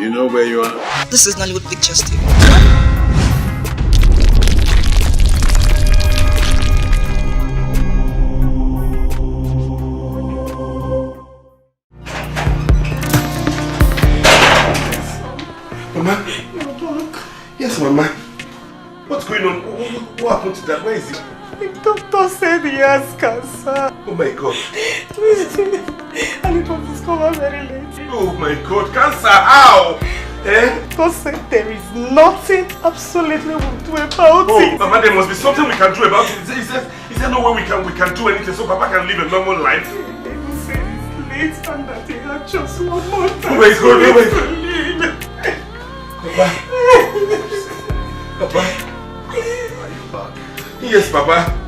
You know where you are? This is Nollywood Pictures TV. Mama? Yes, Mama. What's going on? What happened to that? Where is he? The doctor said he has cancer. Oh my God. And it was discovered very late. Oh my God. Cancer? How? Eh? Doctor said there is nothing absolutely we will do about it. Mama, there must be something we can do about it. Is there no way we can do anything so Papa can live a normal life? They said it's late and that he had just 1 more time. Oh my God, oh my God. Papa. Papa. Are you back? Yes, Papa.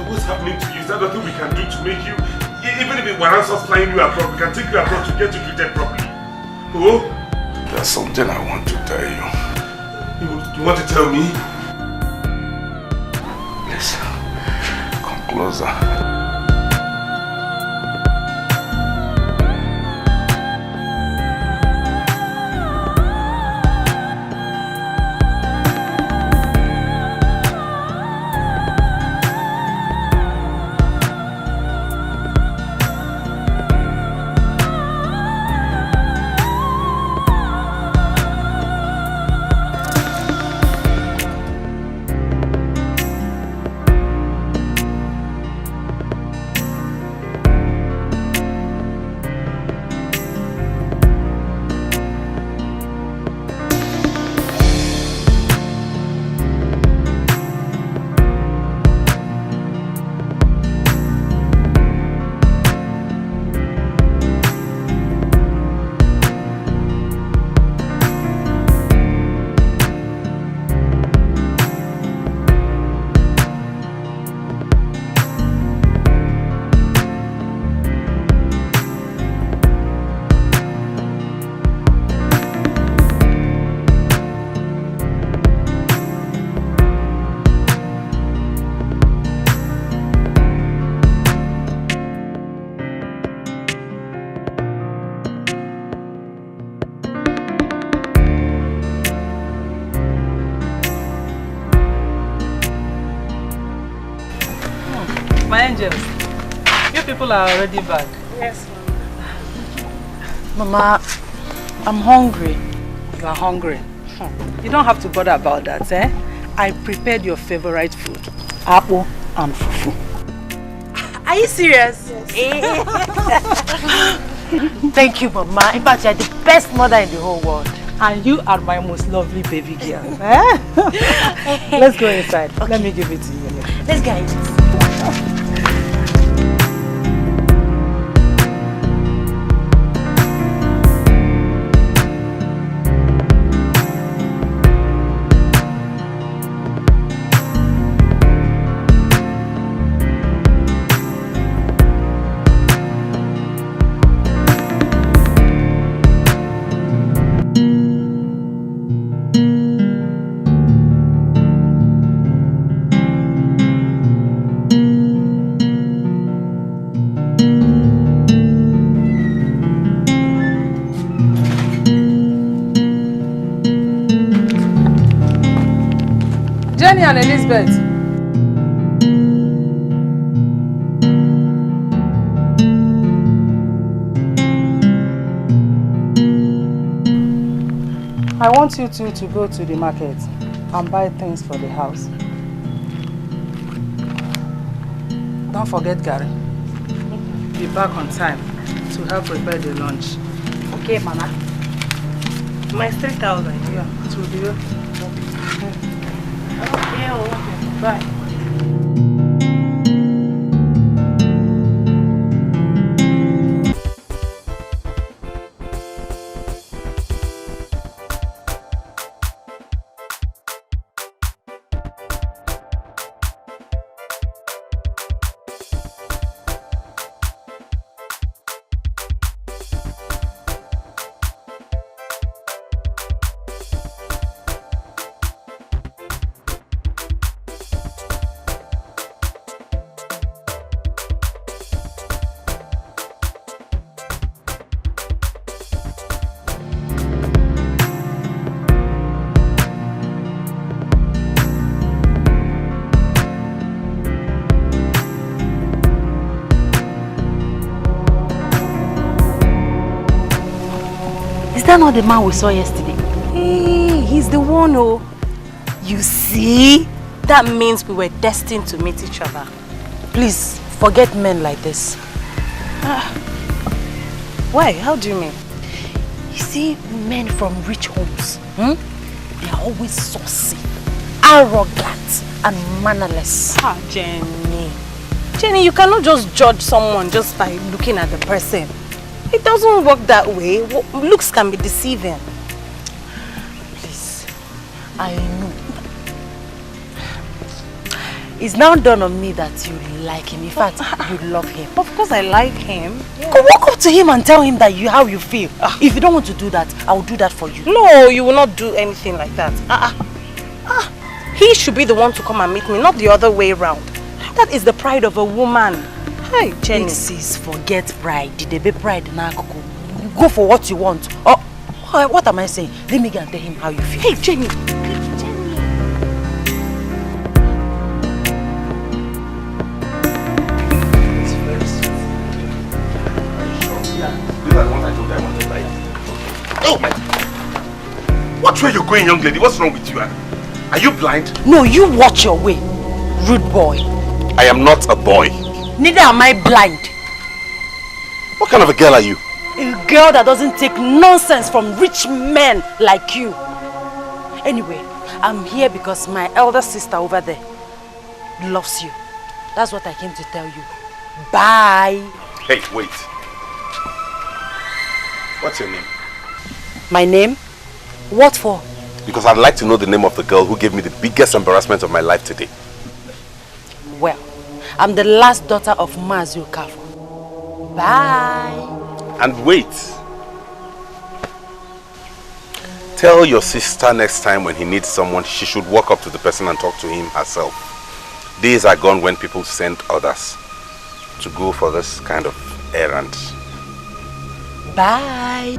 What's happening to you? Is there nothing we can do to make you, even if it warrants us flying you abroad, we can take you abroad to get you treated properly? Oh? There's something I want to tell you. You want to tell me? Please, come closer. My angels, you people are already back. Yes, Mama, I'm hungry. You are hungry. You don't have to bother about that, eh? I prepared your favorite food, apple and fufu. Are you serious? Yes. Thank you, Mama. In fact, you're the best mother in the whole world. And you are my most lovely baby girl. Eh? Let's go inside. Okay. Let me give it to you. Let's go inside. And Elizabeth. I want you two to go to the market and buy things for the house. Don't forget Gary. Be back on time to help prepare the lunch. Okay, Mama. My 3,000. Yeah, it will be okay. Okay, bye. that not the man we saw yesterday? Hey, he's the one, oh. You see? That means we were destined to meet each other. Please, forget men like this. Why? How do you mean? You see, men from rich homes, they are always saucy, arrogant, and mannerless. Jenny. Jenny, you cannot just judge someone just by looking at the person. It doesn't work that way. Looks can be deceiving. Please, I know. It's now dawned on me that you like him. In fact, you love him. Of course I like him. Yeah. Go walk up to him and tell him that how you feel. If you don't want to do that, I will do that for you. No, you will not do anything like that. He should be the one to come and meet me, not the other way around. That is the pride of a woman. Hey, Jenny. Sis, forget pride. Did they be pride now? Go for what you want. Oh, what am I saying? Let me go and tell him how you feel. Hey, Jenny. Oh my! What way you going, young lady? What's wrong with you? Are you blind? No, you watch your way, rude boy. I am not a boy. Neither am I blind. What kind of a girl are you? A girl that doesn't take nonsense from rich men like you. Anyway, I'm here because my elder sister over there loves you. That's what I came to tell you. Bye. Hey, wait. What's your name? My name? What for? Because I'd like to know the name of the girl who gave me the biggest embarrassment of my life today. Well, I'm the last daughter of Mazi Okafor. Bye. And wait. Tell your sister next time when he needs someone, she should walk up to the person and talk to him herself. Days are gone when people send others to go for this kind of errand. Bye.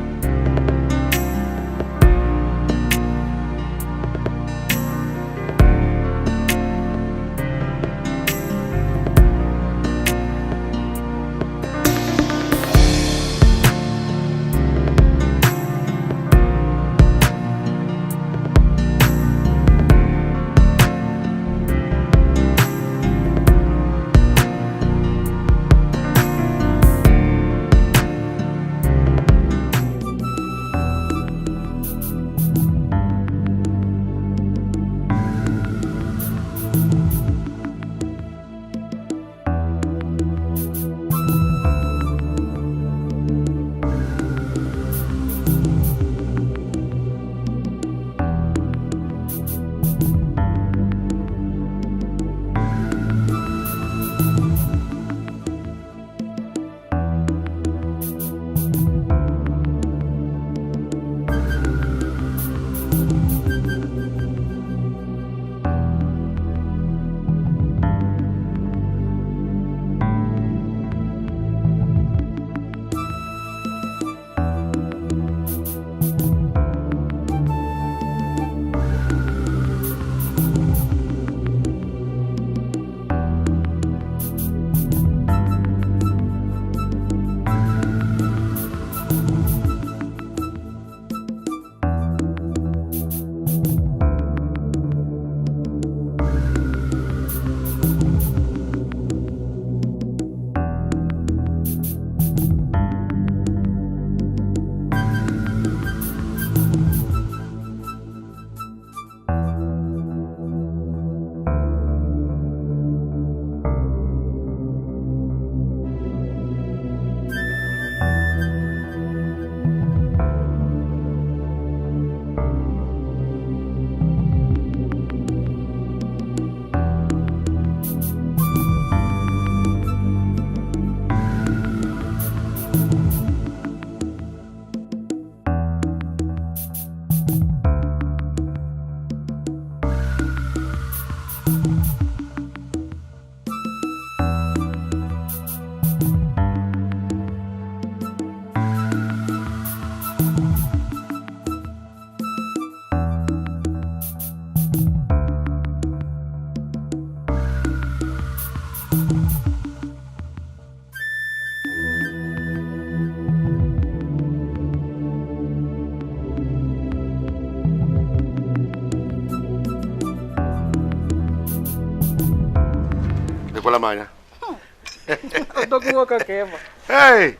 Hey!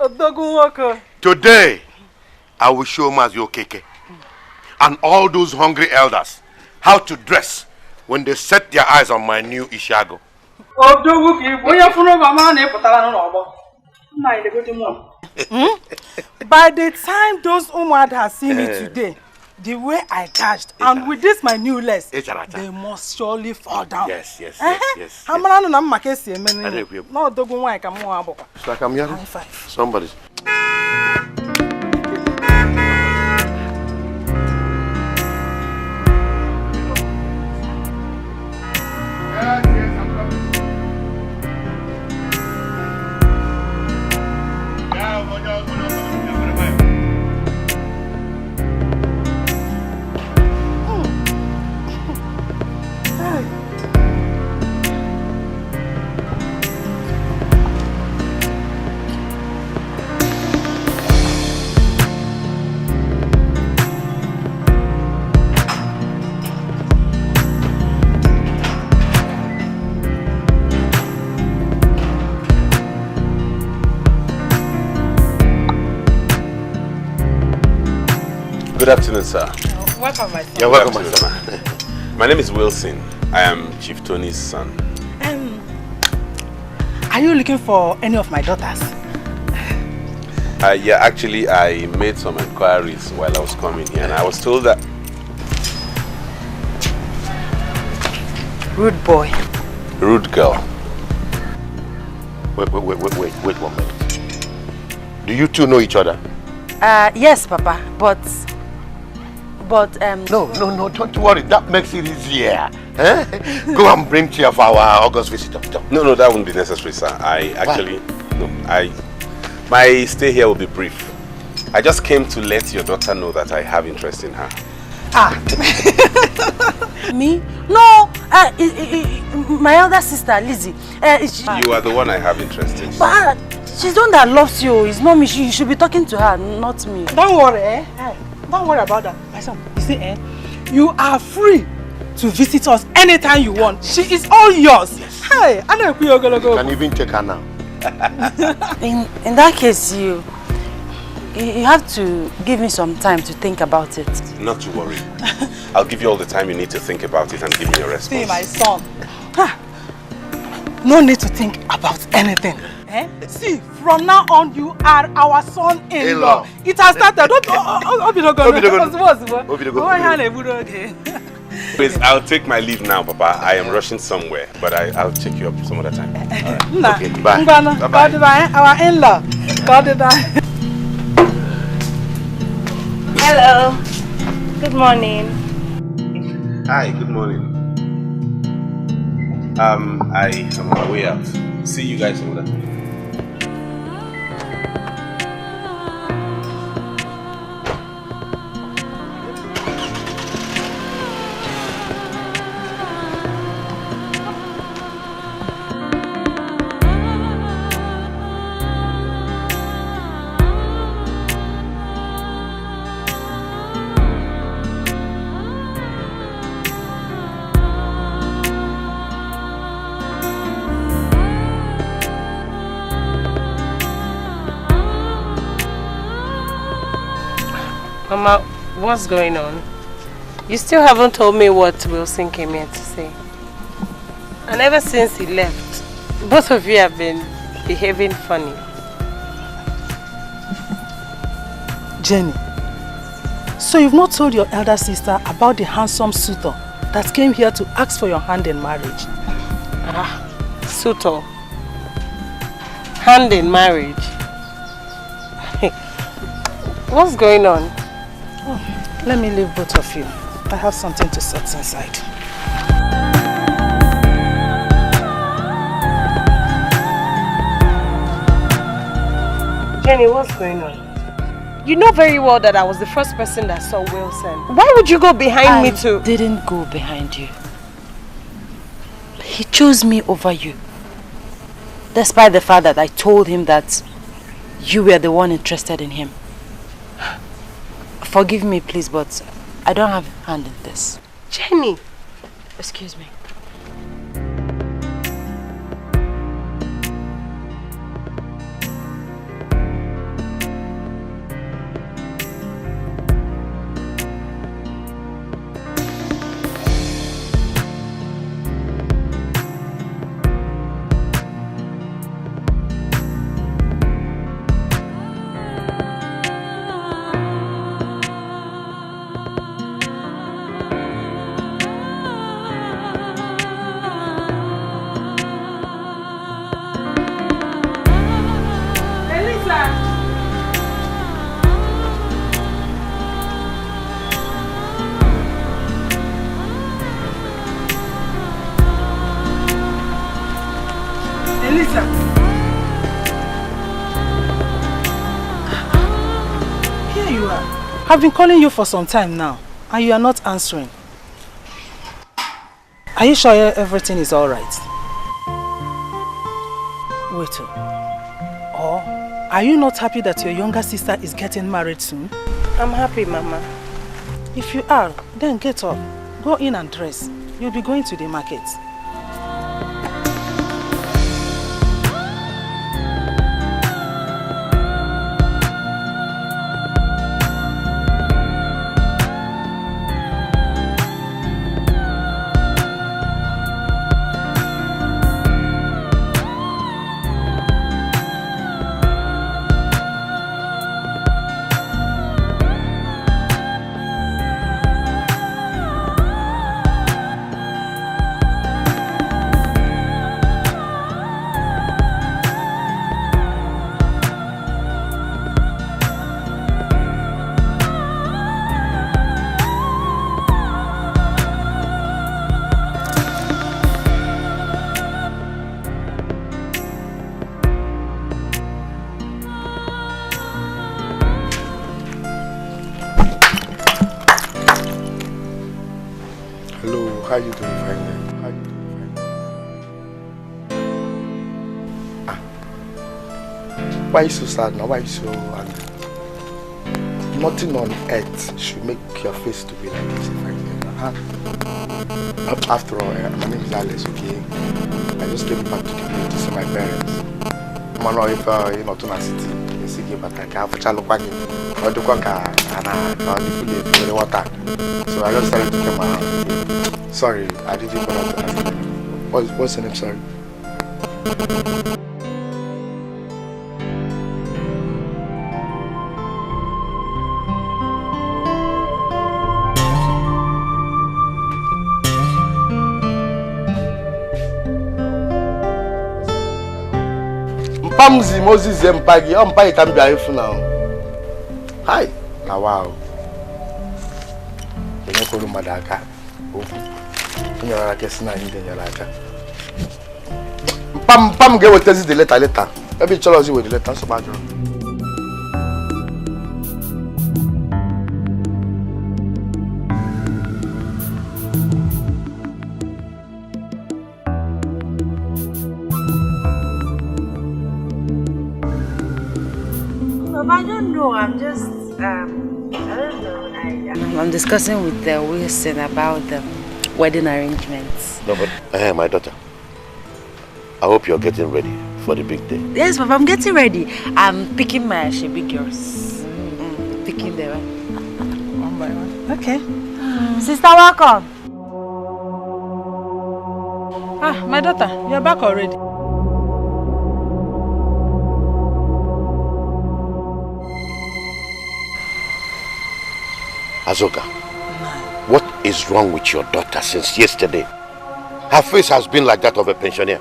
Today, I will show Mazio Keke and all those hungry elders how to dress when they set their eyes on my new Ishago. By the time those Umad has seen me today, the way I dashed, and with this my new less, they must surely fall down. Yes. It's like I'm hearing somebody. Good afternoon, sir. Welcome, my son. You're welcome, my son. My name is Wilson. I am Chief Tony's son. Are you looking for any of my daughters? Yeah, actually, I made some inquiries while I was coming here, and I was told that... Rude boy. Rude girl. Wait 1 minute. Do you two know each other? Yes, Papa, but No, don't worry. That makes it easier. Go and bring chair for our August visitor. No, that wouldn't be necessary, sir. My stay here will be brief. I just came to let your daughter know that I have interest in her. Me? No, my elder sister, Lizzie. You are the one I have interest in. But she's the one that loves you. It's not me. You should be talking to her, not me. Don't worry, Don't worry about that. My son, you see, you are free to visit us anytime you want. She is all yours. Yes. Hey, I know you can even take her now. In that case, you have to give me some time to think about it. Not to worry. I'll give you all the time you need to think about it and give me your response. See, my son. No need to think about anything. See, from now on, you are our son-in-law. It has started. Please, I'll take my leave now, Papa. I am rushing somewhere, but I'll check you up some other time. Right. Okay, bye. Bye-bye. Our in-law. Bye. Hello. Good morning. Hi, good morning. I am on my way out. See you guys some other time. Mama, what's going on? You still haven't told me what Wilson came here to say. And ever since he left, both of you have been behaving funny. Jenny, so you've not told your elder sister about the handsome suitor that came here to ask for your hand in marriage? Suitor? Hand in marriage? What's going on? Oh, let me leave both of you. I have something to sort inside. Jenny, what's going on? You know very well that I was the first person that saw Wilson. Why would you go behind me too? I didn't go behind you. He chose me over you. Despite the fact that I told him that you were the one interested in him. Forgive me, please, but I don't have a hand in this. Jenny! Excuse me. I've been calling you for some time now, and you are not answering. Are you sure everything is all right? Wait. Or are you not happy that your younger sister is getting married soon? I'm happy, Mama. If you are, then get up. Go in and dress. You'll be going to the market. How you doing, fine? How you doing, fine? Why are you so sad now? Why are you so angry? Nothing on earth should make your face to be like this, After all, my name is Alice, okay? I just came back to the place to see my parents. I don't know if you're not in a city, you see, but I have a child. So I just started to come out. Sorry, I didn't bother to ask you. What's your name, sorry? Mpamzi Moses Mpagi, Mpagi can be a now. Hi, now wow. You know, call Madaka. Pam get what is the letter. Maybe tell us with the letter so bad. I don't know. I'm just I don't know. I'm discussing with Wilson about the wedding arrangements. No, but my daughter, I hope you're getting ready for the big day. Yes, Papa, I'm getting ready. I'm picking my big girls. Picking them one by one. Okay. Sister, welcome. Ah, my daughter, you're back already. Azoka, what is wrong with your daughter since yesterday? Her face has been like that of a pensioner.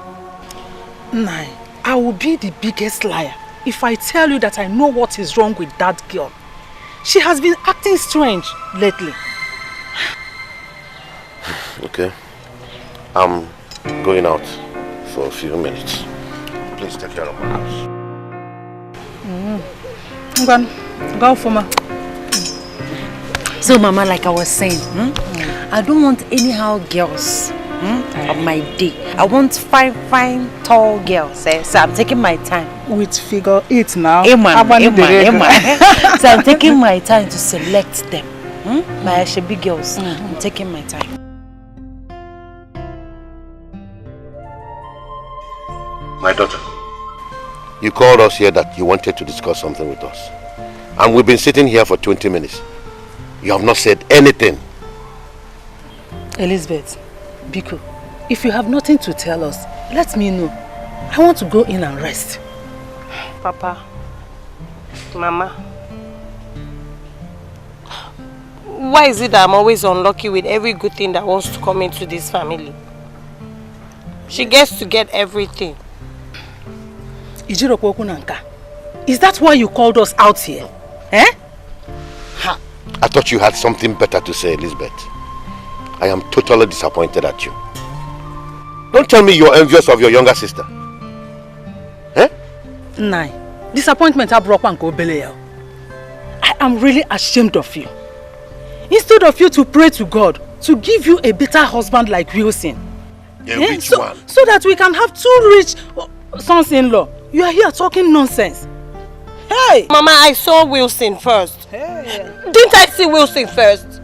Nai, I will be the biggest liar if I tell you that I know what is wrong with that girl. She has been acting strange lately. Okay. I'm going out for a few minutes. Please take care of my house. Go for me. So, Mama, like I was saying, I don't want anyhow girls of my day. I want fine, tall girls. So I'm taking my time. With figure 8 now. Amen. So I'm taking my time to select them. My big girls. I'm taking my time. My daughter, you called us here that you wanted to discuss something with us. And we've been sitting here for 20 minutes. You have not said anything. Elizabeth, Biko, if you have nothing to tell us, let me know. I want to go in and rest. Papa, Mama, why is it that I'm always unlucky with every good thing that wants to come into this family? She gets to get everything. Is that why you called us out here? Eh? I thought you had something better to say, Elizabeth. I am totally disappointed at you. Don't tell me you're envious of your younger sister. Eh? Nai, disappointment I broke one go belly. I am really ashamed of you. Instead of you to pray to God to give you a better husband like Wilson. A rich one. So that we can have 2 rich sons-in-law. You are here talking nonsense. Hey! Mama, I saw Wilson first. Hey. Didn't I see Wilson first?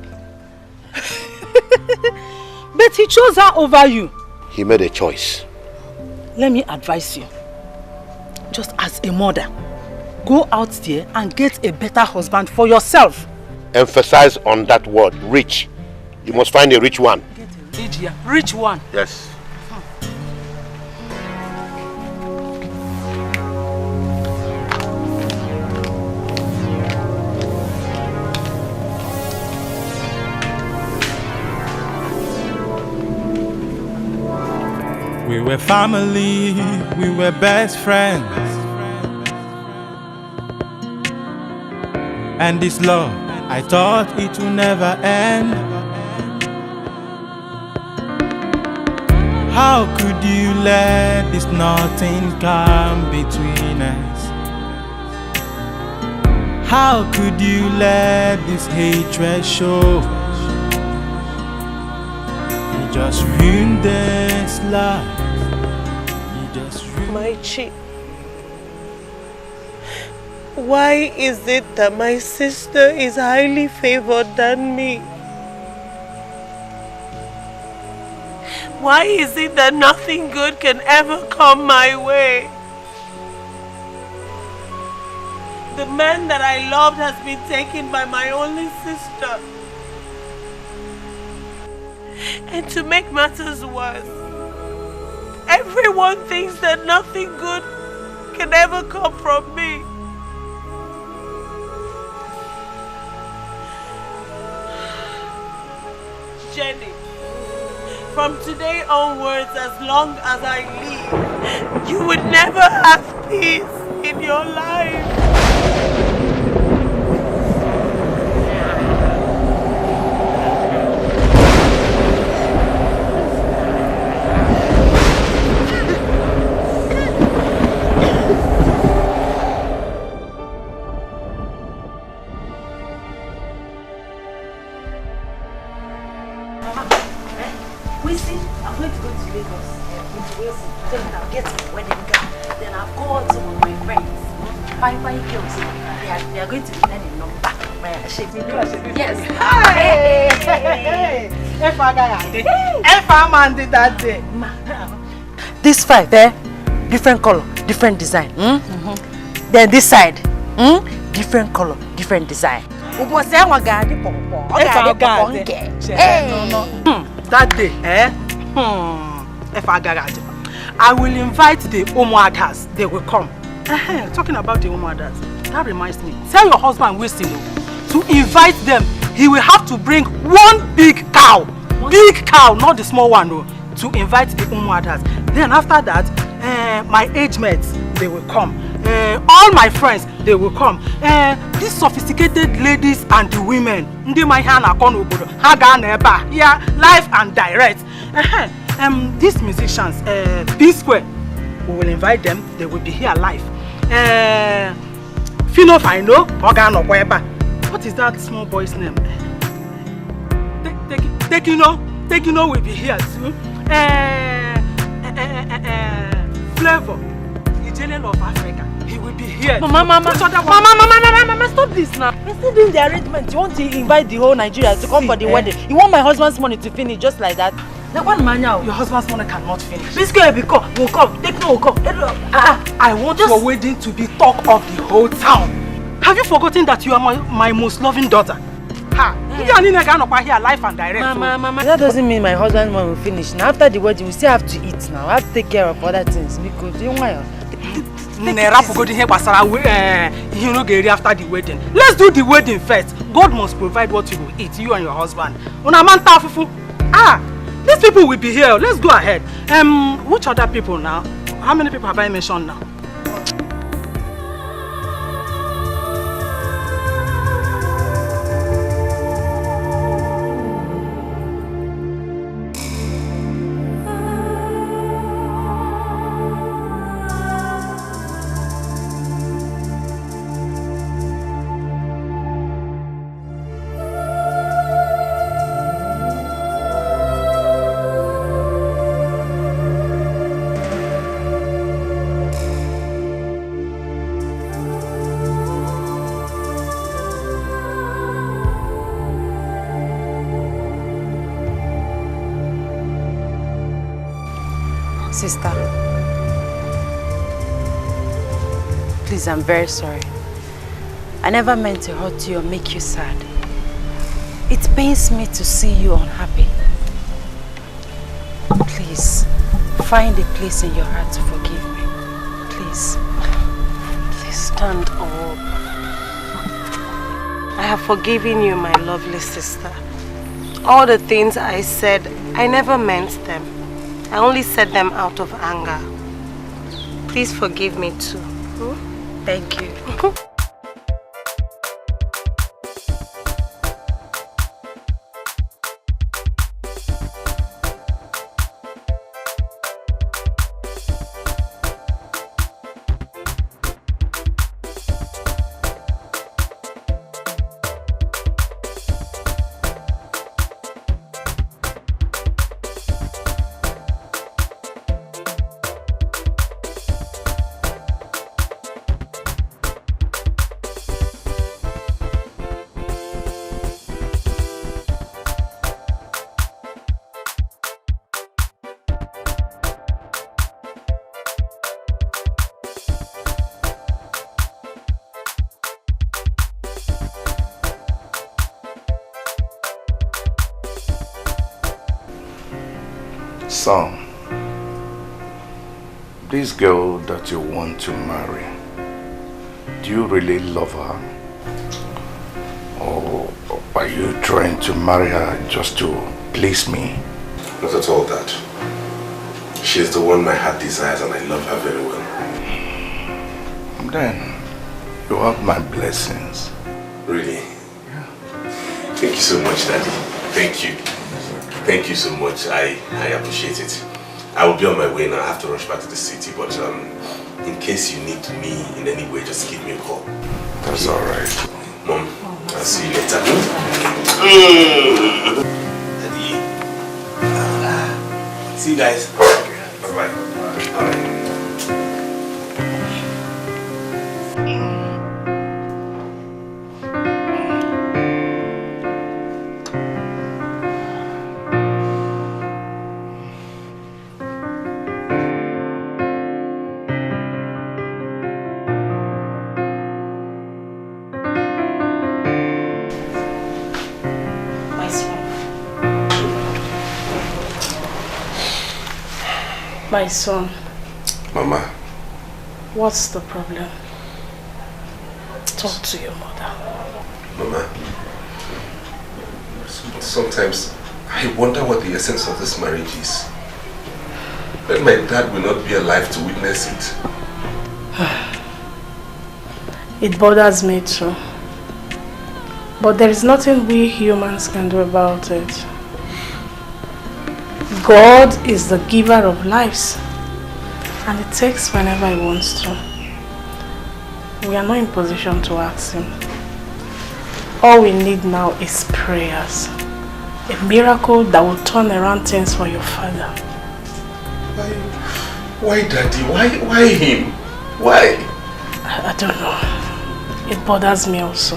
But he chose her over you. He made a choice. Let me advise you. Just as a mother, go out there and get a better husband for yourself. Emphasize on that word, rich. You must find a rich one. Get a rich one. Yes. We were family, we were best friends. And this love, I thought it would never end. How could you let this nothing come between us? How could you let this hatred show? You just ruined this life. My chief, why is it that my sister is highly favored than me? Why is it that nothing good can ever come my way? The man that I loved has been taken by my only sister. And to make matters worse, everyone thinks that nothing good can ever come from me. Jenny, from today onwards, as long as I live, you would never have peace in your life. They are going to be learning number. Yes. This 5 there, different color, different design. Then this side, different color, different design. That day, I will invite the Omoadas. They will come. Talking about the Omoadas, that reminds me. Tell your husband Wilson to invite them. He will have to bring 1 big cow. Big cow, not the small one, no, to invite the Omoadas. Then after that, my age mates, they will come. All my friends, they will come. These sophisticated ladies and the women, yeah, live and direct. These musicians, B Square, we will invite them. They will be here live. Fino Fino, Organo Weba. What is that small boy's name? Tekino will be here too. Flavor, the Nigerian of Africa. He will be here. Mama, stop this now. We're still doing the arrangement. You want to invite the whole Nigeria to come for the wedding? You want my husband's money to finish just like that? Your husband's money cannot finish. This girl will come. Tekno will come. I want your wedding to be talk of the whole town. Have you forgotten that you are my most loving daughter? You are here live and direct. Mama, that doesn't mean my husband's money will finish. Now after the wedding, we still have to eat now. I have to take care of other things because you want after the wedding. Let's do the wedding first. God must provide what you will eat, you and your husband. These people will be here. Let's go ahead. Which other people now? How many people have I mentioned now? Sister, please, I'm very sorry. I never meant to hurt you or make you sad. It pains me to see you unhappy. Please, find a place in your heart to forgive me. Please. Please stand up. I have forgiven you, my lovely sister. All the things I said, I never meant them. I only said them out of anger. Please forgive me too. Thank you. Son, this girl that you want to marry, do you really love her? Or are you trying to marry her just to please me? Not at all, Dad. She's the one my heart desires and I love her very well. Then, you have my blessings. Really? Yeah. Thank you so much, Daddy. Thank you. Thank you so much. I appreciate it. I will be on my way now. I have to rush back to the city, but in case you need me in any way, just give me a call. That's alright. Mom, I'll see you later. Daddy. See you guys. Bye-bye. Bye. My son. Mama. What's the problem? Talk to your mother. Mama. Sometimes I wonder what the essence of this marriage is. When my dad will not be alive to witness it. It bothers me too. But there is nothing we humans can do about it. God is the giver of lives, and it takes whenever He wants to. We are not in position to ask Him. All we need now is prayers. A miracle that will turn around things for your father. Why Daddy? Why him? Why? I don't know. It bothers me also.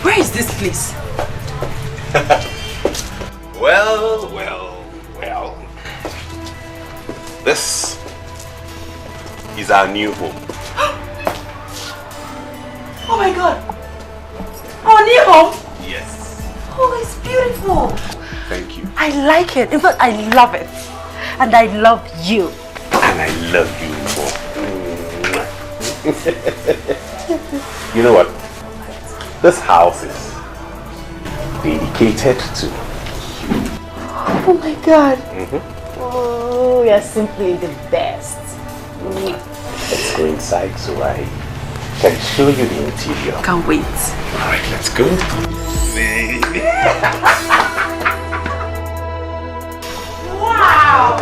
Where is this place? Well. This is our new home. Oh my God! Our new home? Yes. Oh, it's beautiful. Thank you. I like it. In fact, I love it. And I love you. And I love you more. You know what? This house is dedicated to you. Oh my God. Oh, you're simply the best. Let's go inside so I can show you the interior. Can't wait. Alright, let's go. Wow!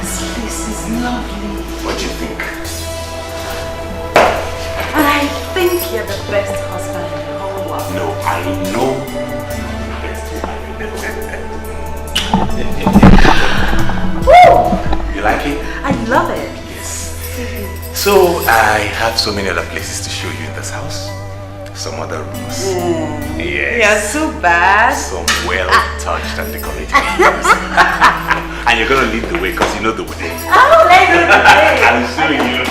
This place is lovely. What do you think? And I think you're the best husband in the whole world. No, I know. You like it? I love it. Yes. So I have so many other places to show you in this house. Some other rooms. Yes. You're so bad. Some well-touched and decorated rooms. And you're gonna lead the way because you know the way. Oh, let's do it. I'll show you.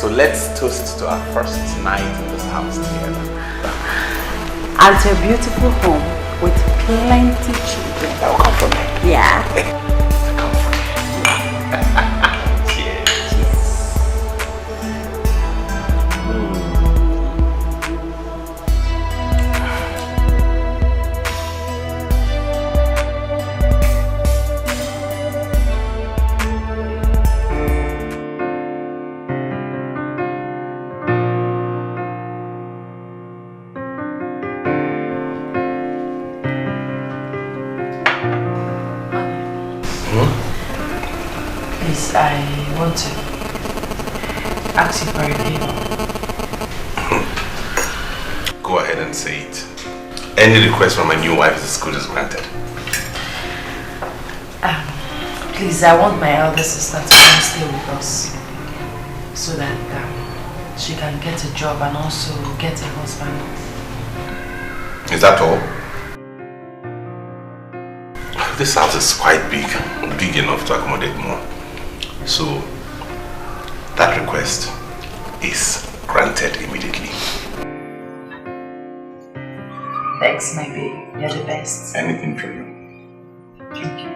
So let's toast to our first night in this house together. And to a beautiful home with plenty children. That will come from me. Yeah. Come from me. Cheers. I want to ask you for a favor. Go ahead and say it. Any request from my new wife is as good as granted. Please, I want my elder sister to come stay with us so that she can get a job and also get a husband. Is that all? This house is quite big enough to accommodate more. So, that request is granted immediately. Thanks, my baby. You're the best. Anything for you. Thank you.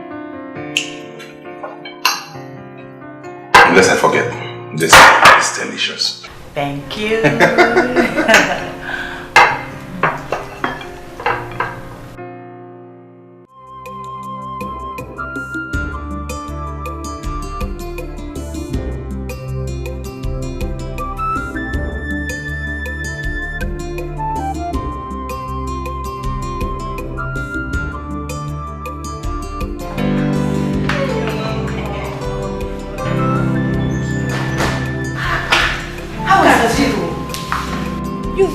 Unless I forget, this is delicious. Thank you.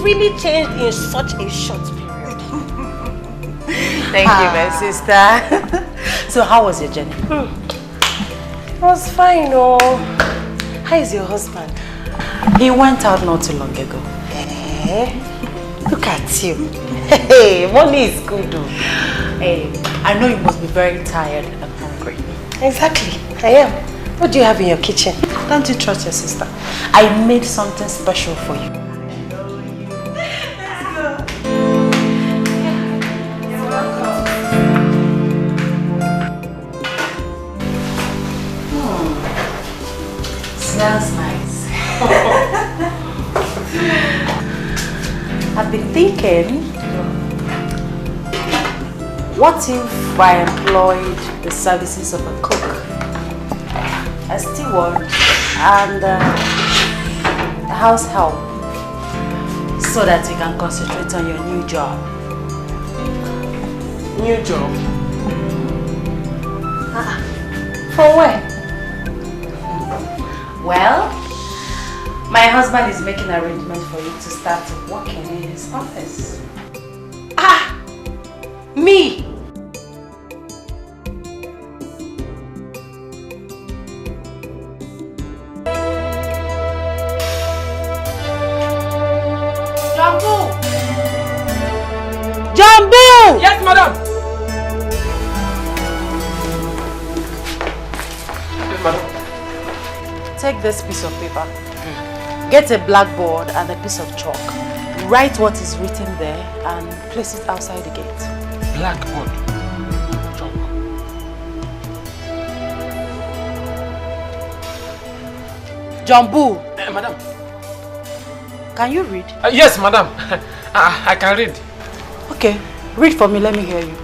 Really changed in such a short period. Thank you, my sister. So how was your journey? It was fine, oh. How is your husband? He went out not too long ago. Look at you. Hey, money is good, though. Hey, I know you must be very tired and hungry. Exactly, I am. What do you have in your kitchen? Don't you trust your sister? I made something special for you. Smells nice. I've been thinking, what if I employed the services of a cook, a steward, and a house help so that you can concentrate on your new job? New job? From where? Well, my husband is making arrangements for you to start working in his office. Ah! Me! Jambu! Jambu! Yes, madam! Yes, madam. Take this piece of paper. Get a blackboard and a piece of chalk. Write what is written there and place it outside the gate. Blackboard. Chalk. Jambu! Madam. Can you read? Yes, madam. I can read. Okay. Read for me. Let me hear you.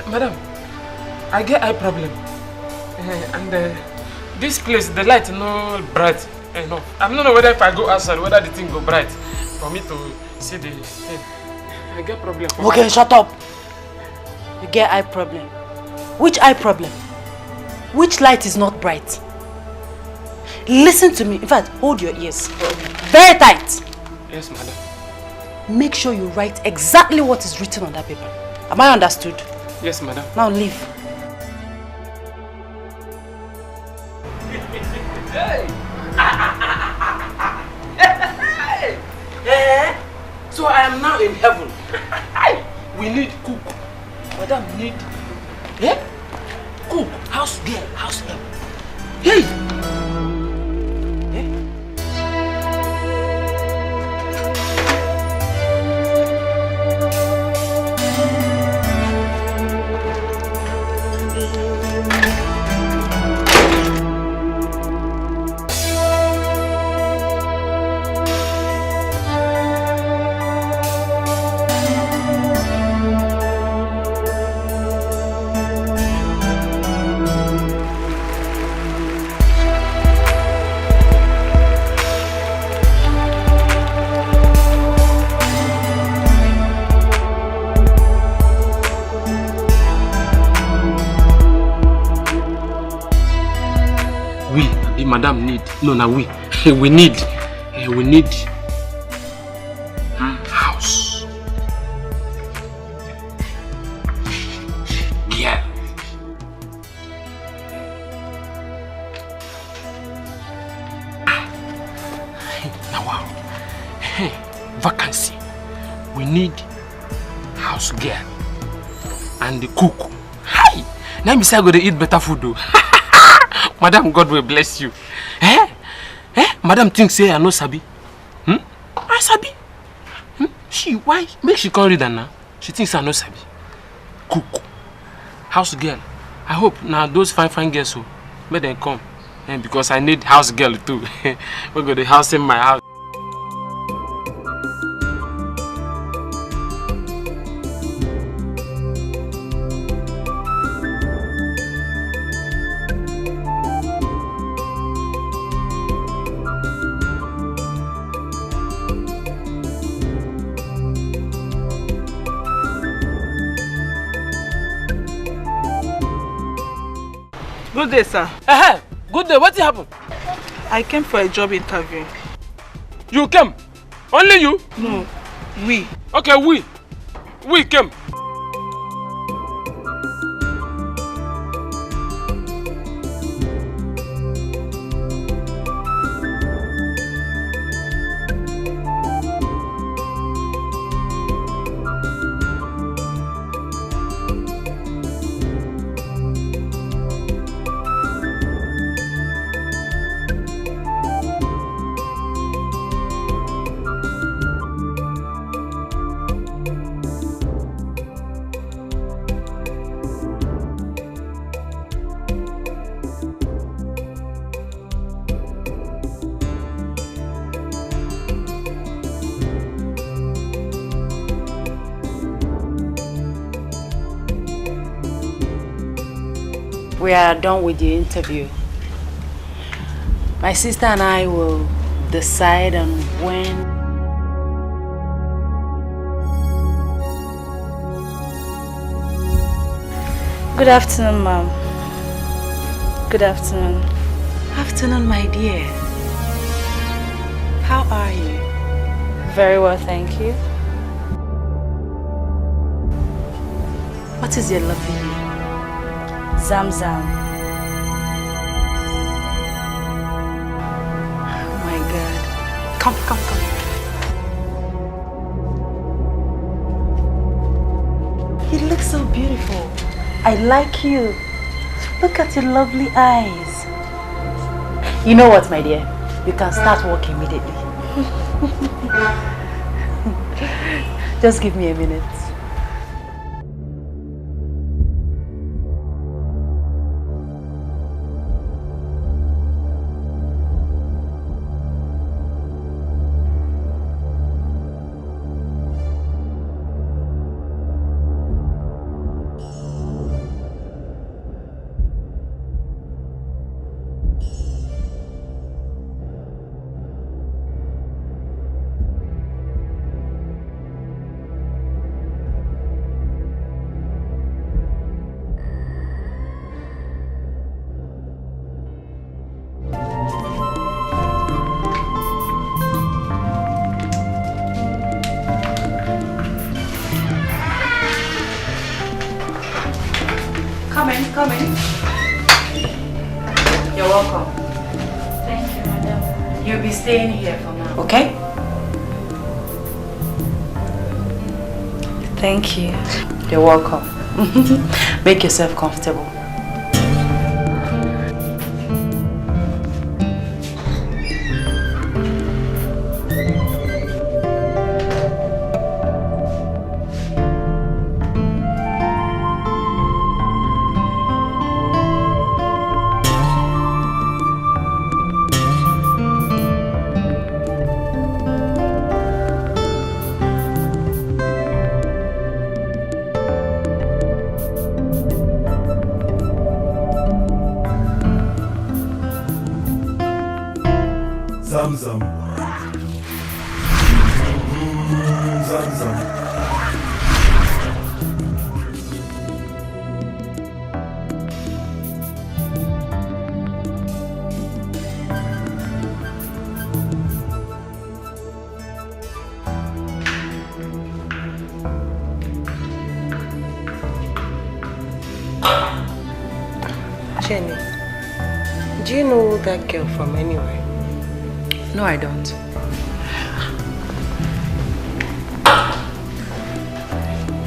Madam, I get eye problem. And this place, the light no bright enough. I don't know whether if I go outside, whether the thing go bright for me to see the thing. I get problem. Okay, shut up. You get eye problem. Which eye problem? Which light is not bright? Listen to me. In fact, hold your ears. Very tight. Yes, madam. Make sure you write exactly what is written on that paper. Am I understood? Yes, madam. Now leave. So I am now in heaven. We need cook. Madam, need cook, house girl, house help. Hey! Madam need we need house. Yeah. Now wow. Vacancy. We need house girl and the cook. Hi. Now me say I go to eat better food though. Madam, God will bless you. Madam thinks say I no sabi. I sabi. Why? Make she come read her now. She thinks I no sabi. Cook. House girl. I hope now those fine girls who may they come. Because I need house girl too. We go to house in my house. Good day, sir. Good day. What happened? I came for a job interview. You came? Only you? No, we. Okay, we came. We are done with the interview. My sister and I will decide on when Good afternoon, Mom. Good afternoon. Afternoon, my dear. How are you? Very well, thank you. What is your lovely name? Zamzam. Oh my God. Come. You look so beautiful. I like you. Look at your lovely eyes. You know what, my dear? You can start work immediately. Just give me a minute. Come in. You're welcome. Thank you, madam. You'll be staying here for now, okay? Thank you. You're welcome. Make yourself comfortable. Zamzam. Zamzam. Jenny, do you know that girl from anywhere? No, I don't.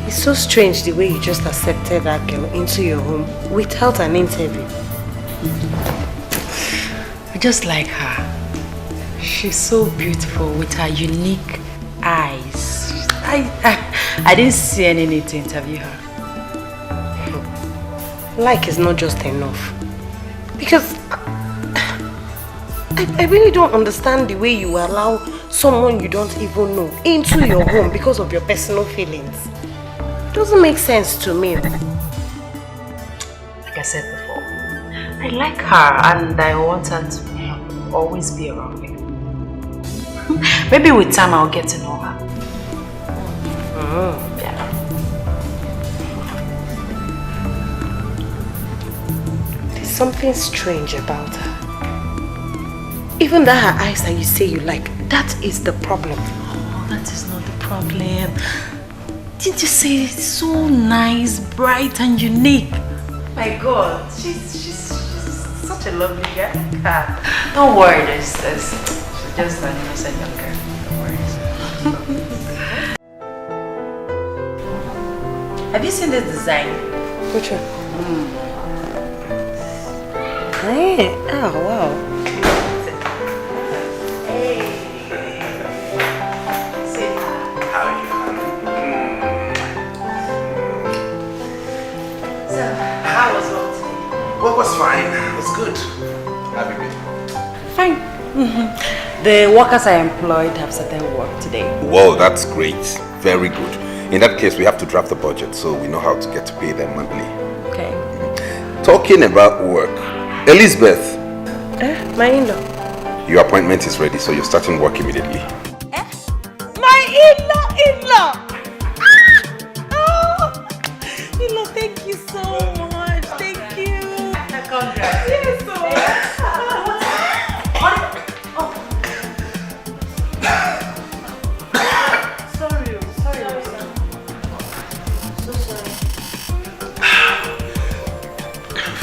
It's so strange the way you just accepted that girl into your home without an interview. I just like her. She's so beautiful with her unique eyes. I didn't see any need to interview her. Like is not just enough. Because I really don't understand the way you allow someone you don't even know into your home because of your personal feelings. It doesn't make sense to me. Like I said before, I like her and I want her to always be around me. Maybe with time I'll get to know her. Yeah. There's something strange about her. Even that her eyes that you say you like, that is the problem. Oh, that is not the problem. Didn't you say it's so nice, bright and unique? My God, she's such a lovely girl. Don't worry, she's just an innocent young girl. Don't worry. Have you seen this design? Which one? Hey, oh wow. Work was fine. It was good. Have you been? Fine. The workers I employed have started work today. Well, that's great. Very good. In that case, we have to draft the budget so we know how to get to pay them monthly. Okay. Talking about work. Elizabeth. My in-law. Your appointment is ready, so you're starting work immediately. My in-law! Ah! Oh! In-law, thank you so much.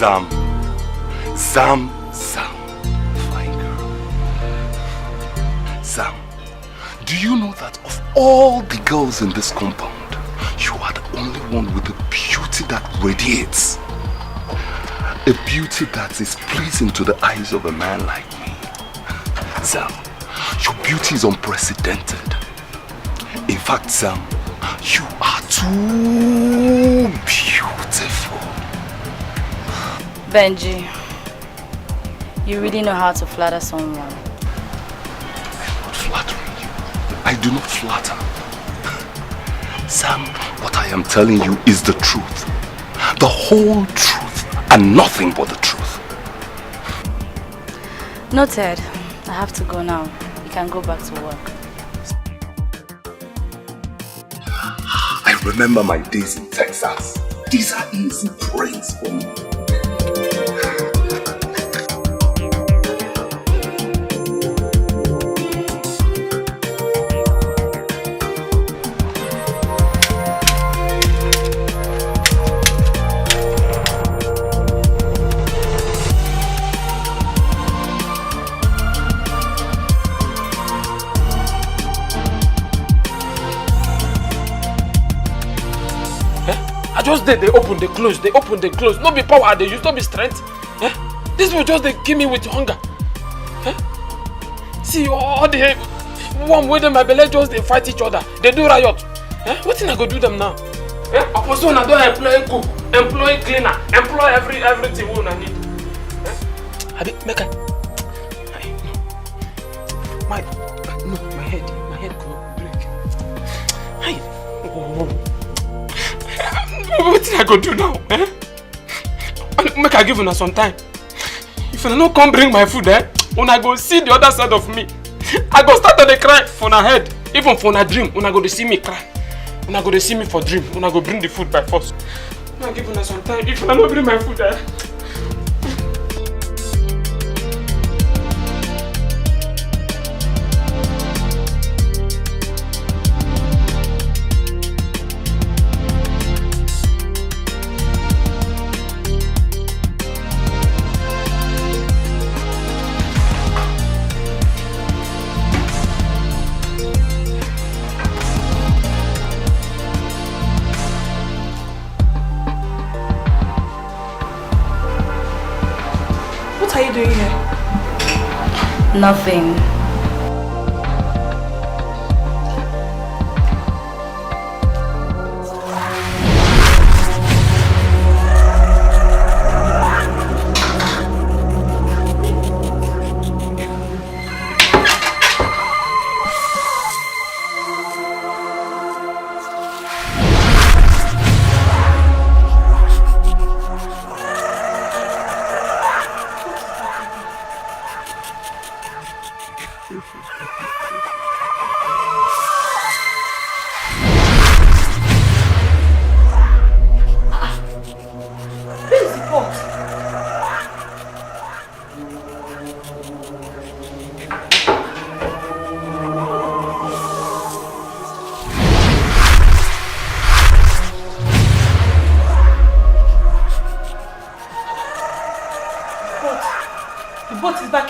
Zam. Fine girl. Zam, do you know that of all the girls in this compound, you are the only one with a beauty that radiates? A beauty that is pleasing to the eyes of a man like me. Zam, your beauty is unprecedented. In fact, Zam, you are too beautiful. Benji, you really know how to flatter someone. I'm not flattering you. I do not flatter. Sam, what I am telling you is the truth. The whole truth and nothing but the truth. Noted. I have to go now. You can go back to work. I remember my days in Texas. These are easy praise for me. I just did, they open, they close, they open, they close. No be power, they use, no be strength. Eh? This will just they kill me with hunger. Eh? See, all the one with them, my belly just they fight each other. They do riot. Eh? What thing I go do them now? Eh? Opposition, I don't employ cook, employ cleaner, employ everything we I need. Eh? I did make a my head could break. Hey. Oh. What did I go do now? Eh? Make I give una some time. If una no come bring my food, una go see the other side of me. I go start to cry for una head. Even for una dream, una go to see me cry. Una go to see me for dream. Una go bring the food by force. I give una some time. If una no bring my food, What are you doing here? Nothing.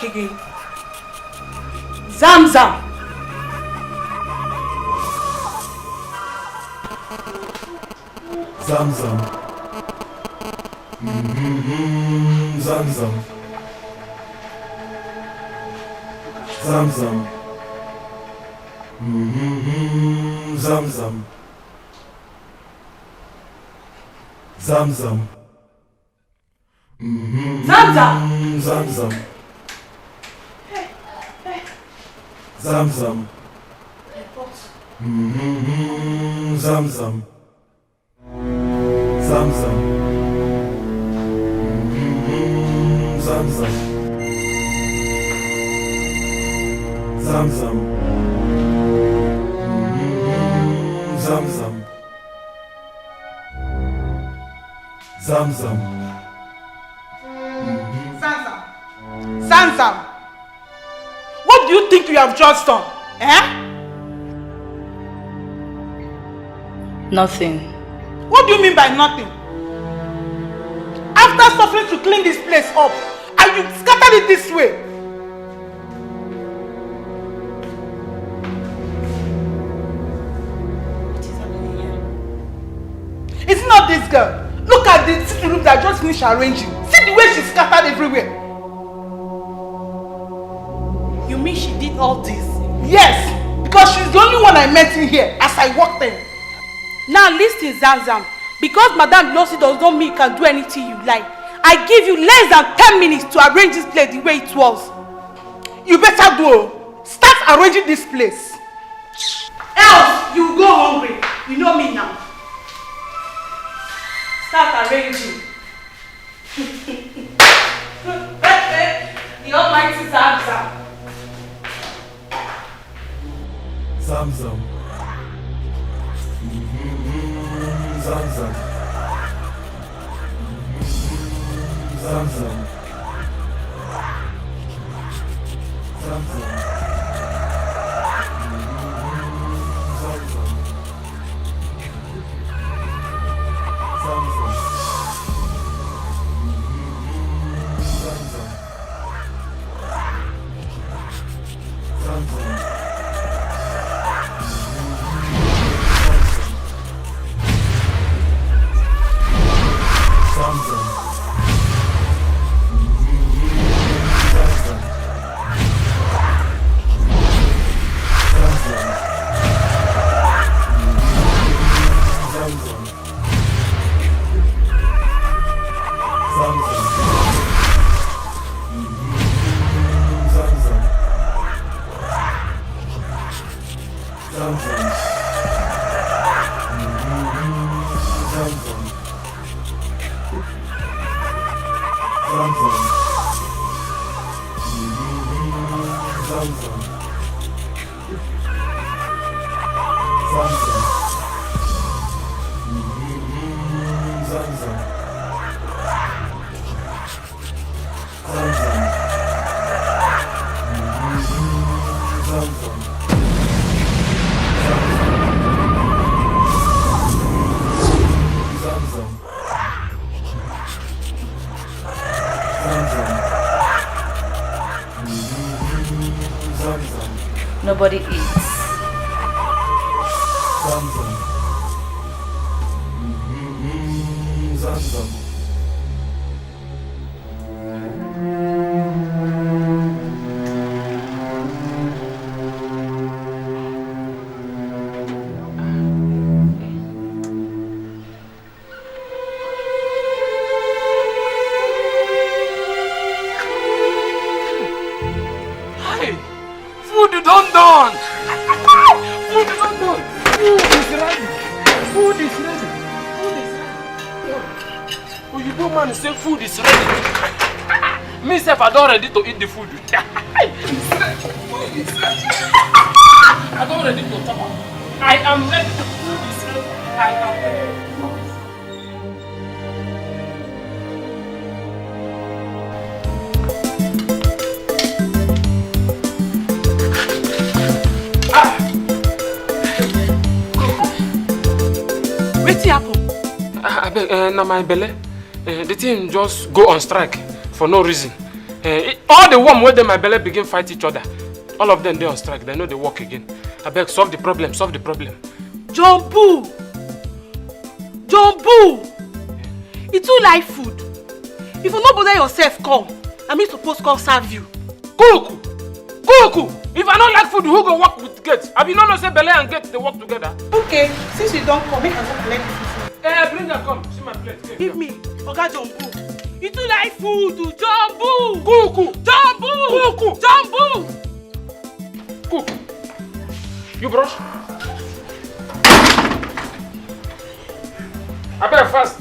Again. Zam. Zam. Zam. Sansa, what do you think you have just done? Nothing. What do you mean by nothing? After after suffering to clean this place up, and you scattered it this way. What is happening here? It's not this girl. Look at the sitting room that I just finished arranging. See the way she scattered everywhere. You mean she did all this? Yes, because she's the only one I met in here as I walked in. Now listen, Zamzam. Because Madame Losi does not mean you can do anything you like. I give you less than 10 minutes to arrange this place the way it was. You better go. Start arranging this place. Else, you go hungry. You know me now. Start arranging. The almighty Zamzam. Zamzam. Zamzam. Zamzam. Zamzam. Nobody eats. Zamzam. Zamzam. Food is ready. Myself, I don't ready to eat the food. I don't ready to talk. I am ready. The food is ready. I am ready. What's happened? I beg, now my belly. The team just go on strike for no reason. All the worm where my belly begin fight each other. All of them they on strike. They know they work again. I beg, solve the problem. Solve the problem. Jumbo! Jumbo! It's too like food. If you not bother yourself, come. I mean supposed come serve you. Kuku! Kuku! If I don't like food, who go work with Gates? Have you not say belly and Gates they work together? Okay, since you don't come, make us go collect the food. Bring her, come. See my plate. Give me. Oga Jumbo. You too like food, Jumbo! Kuku! Jumbo! Kuku! Jumbo! Kuku! You brush? I better fast.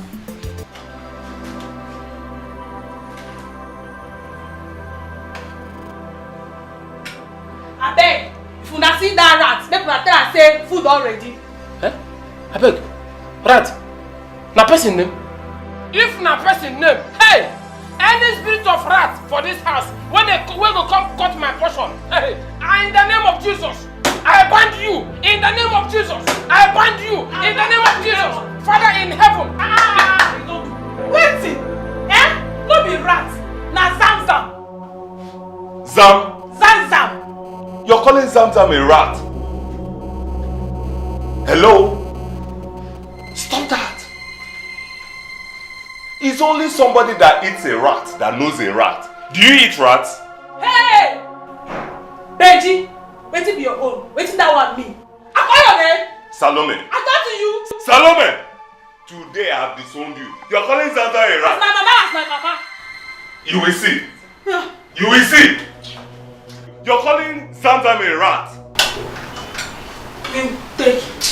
I beg. If you not see that rat, make una tell her say food already. Eh? I beg. Rat. Na person name? If na person name, hey! Any spirit of rat for this house, when they go come cut my portion, hey! In the name of Jesus, I bind you. In the name of Jesus, I bind you. In the name of Jesus, Father in heaven. Wait! Eh? Zamzam! You're calling Zamzam a rat? Hello? Stop that! It's only somebody that eats a rat that knows a rat. Do you eat rats? Hey! Benji, waiting be your own. Waiting that one me. I call your name. Salome. I talk to you. Salome! Today I have disowned you. You're calling Zamzam a rat. As my mama, as my papa. You will see. You will see. You're calling Zamzam a rat. You take it.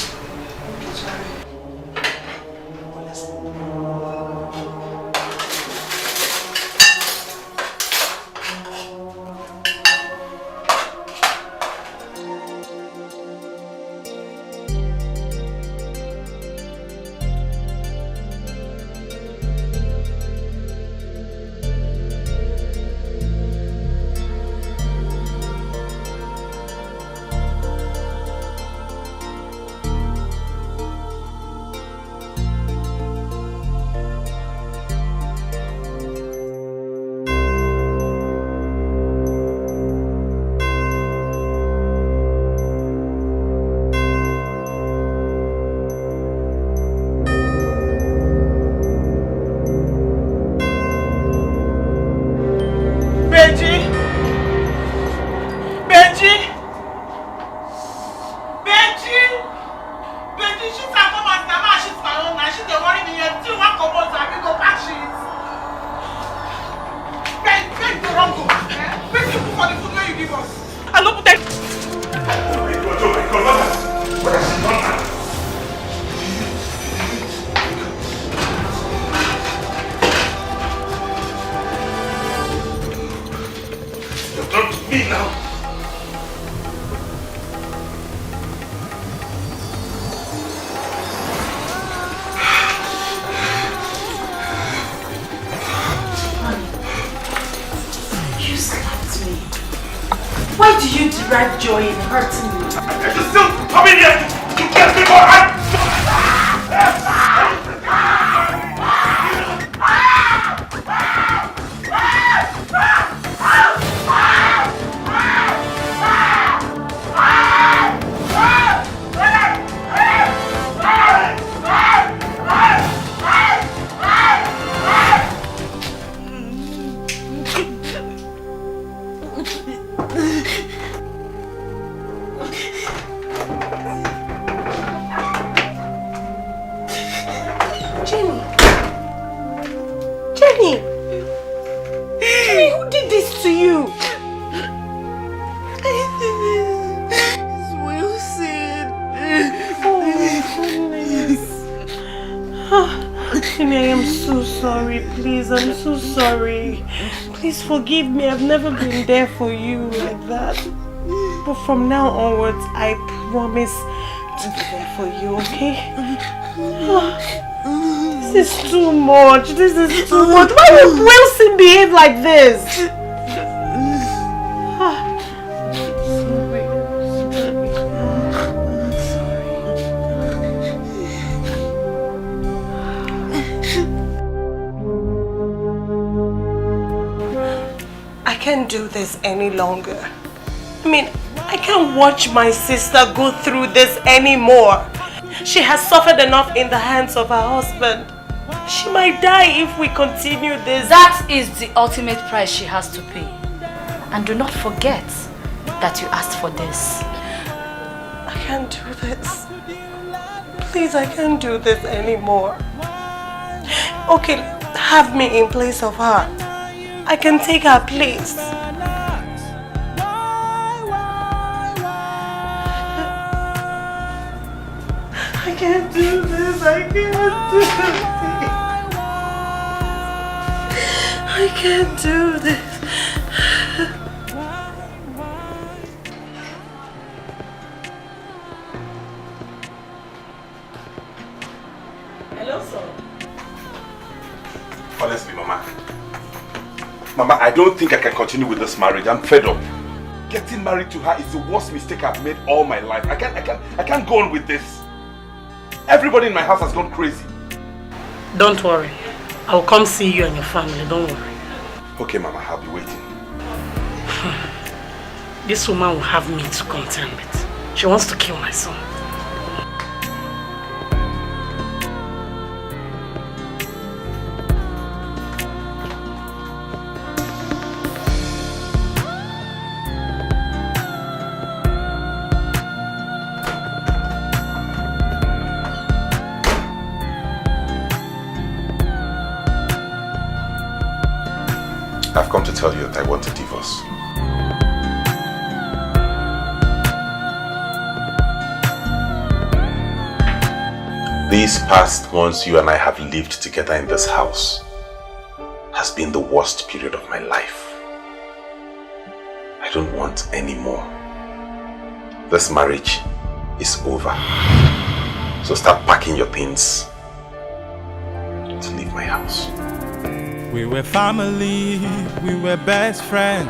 Forgive me, I've never been there for you like that. But from now onwards, I promise to be there for you, okay? This is too much. This is too much. Why would Wilson behave like this? I can't do this any longer. I mean, I can't watch my sister go through this anymore. She has suffered enough in the hands of her husband. She might die if we continue this. That is the ultimate price she has to pay. And do not forget that you asked for this. I can't do this. Please, I can't do this anymore. Okay, have me in place of her. I can take her place. I can't do this. I can't do this. I can't do this. Hello, sir. Honestly, Mama, I don't think I can continue with this marriage. I'm fed up. Getting married to her is the worst mistake I've made all my life. I can't go on with this. Everybody in my house has gone crazy. Don't worry. I'll come see you and your family. Don't worry. Okay, Mama, I'll be waiting. This woman will have me to contend with. She wants to kill my son. I've come to tell you that I want a divorce. These past months you and I have lived together in this house has been the worst period of my life. I don't want any more. This marriage is over. So start packing your things to leave my house. We were family, we were best friends.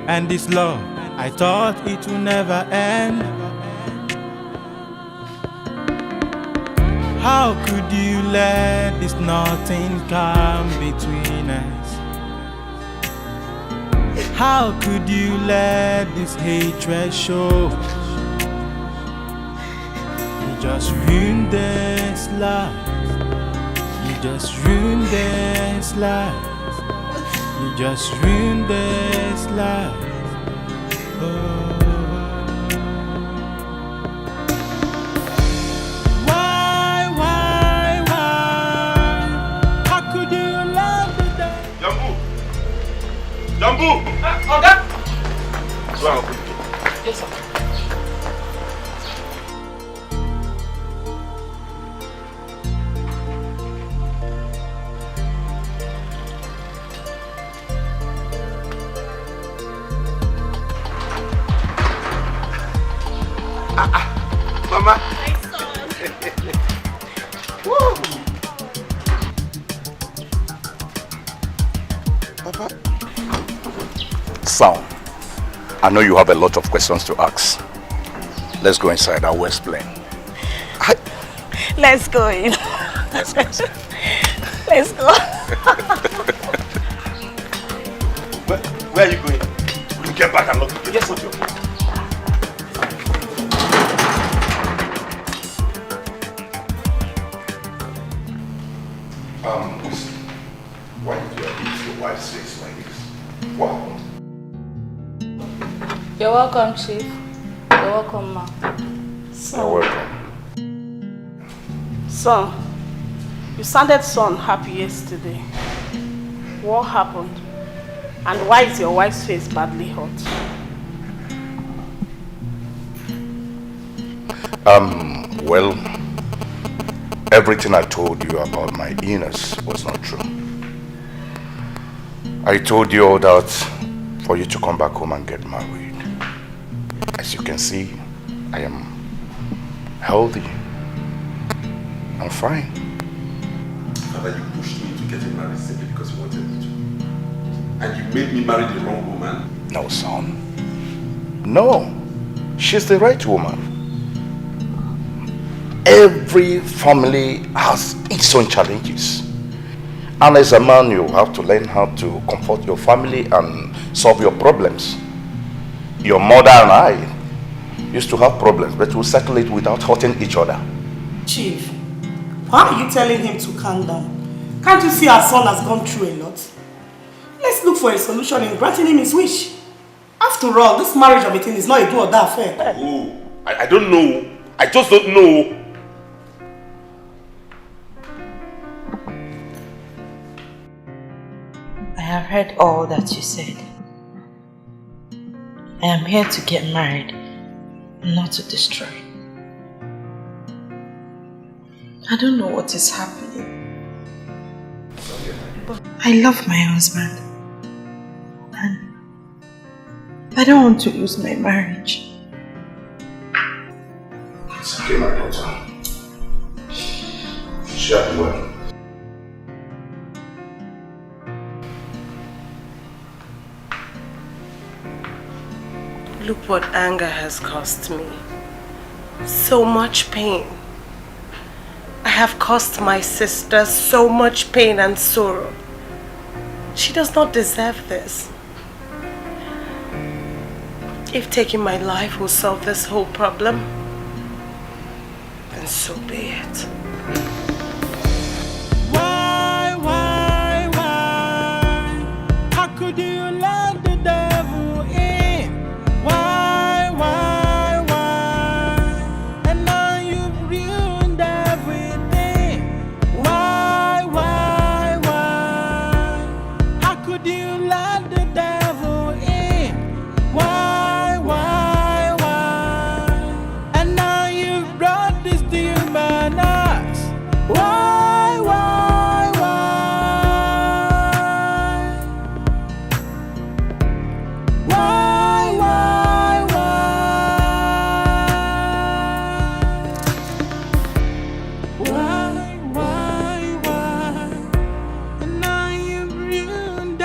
And this love, I thought it would never end. How could you let this nothing come between us? How could you let this hatred show? You just ruined this life. You just ruined this life. You just ruined this life. Oh. Jambu! Oga! Wow. Yes, sir. Mama. Woo. Papa. Son, I know you have a lot of questions to ask. Let's go inside, I will explain. Let's go in. Let's go inside. Let's go. Where are you going? Will you get back and lock the gate? Yes, sir. Why did you abuse your wife's face like this? What? You're welcome, Chief. You're welcome, Ma. You're welcome. Son, you sounded so unhappy yesterday. What happened? And why is your wife's face badly hurt? Well, everything I told you about my illness was not true. I told you all that for you to come back home and get married. As you can see, I am healthy. I'm fine. Father, you pushed me to get married simply because you wanted me to. And you made me marry the wrong woman. No, son. No. She's the right woman. Every family has its own challenges. And as a man, you have to learn how to comfort your family and solve your problems. Your mother and I used to have problems, but we settle it without hurting each other. Chief, why are you telling him to calm down? Can't you see our son has gone through a lot? Let's look for a solution in granting him his wish. After all, this marriage of a thing is not a do or die affair. Oh, I don't know. I just don't know. I have heard all that you said. I am here to get married, not to destroy. I don't know what is happening. I love my husband. And I don't want to lose my marriage. It's okay, my daughter. Shut well. Look what anger has cost me. So much pain. I have caused my sister so much pain and sorrow. She does not deserve this. If taking my life will solve this whole problem, then so be it. Why? How could you let the devil in? Why? And now you've ruined everything. Why? How could you let the devil in? Why? And now you've brought this demon us. Why? And now you've ruined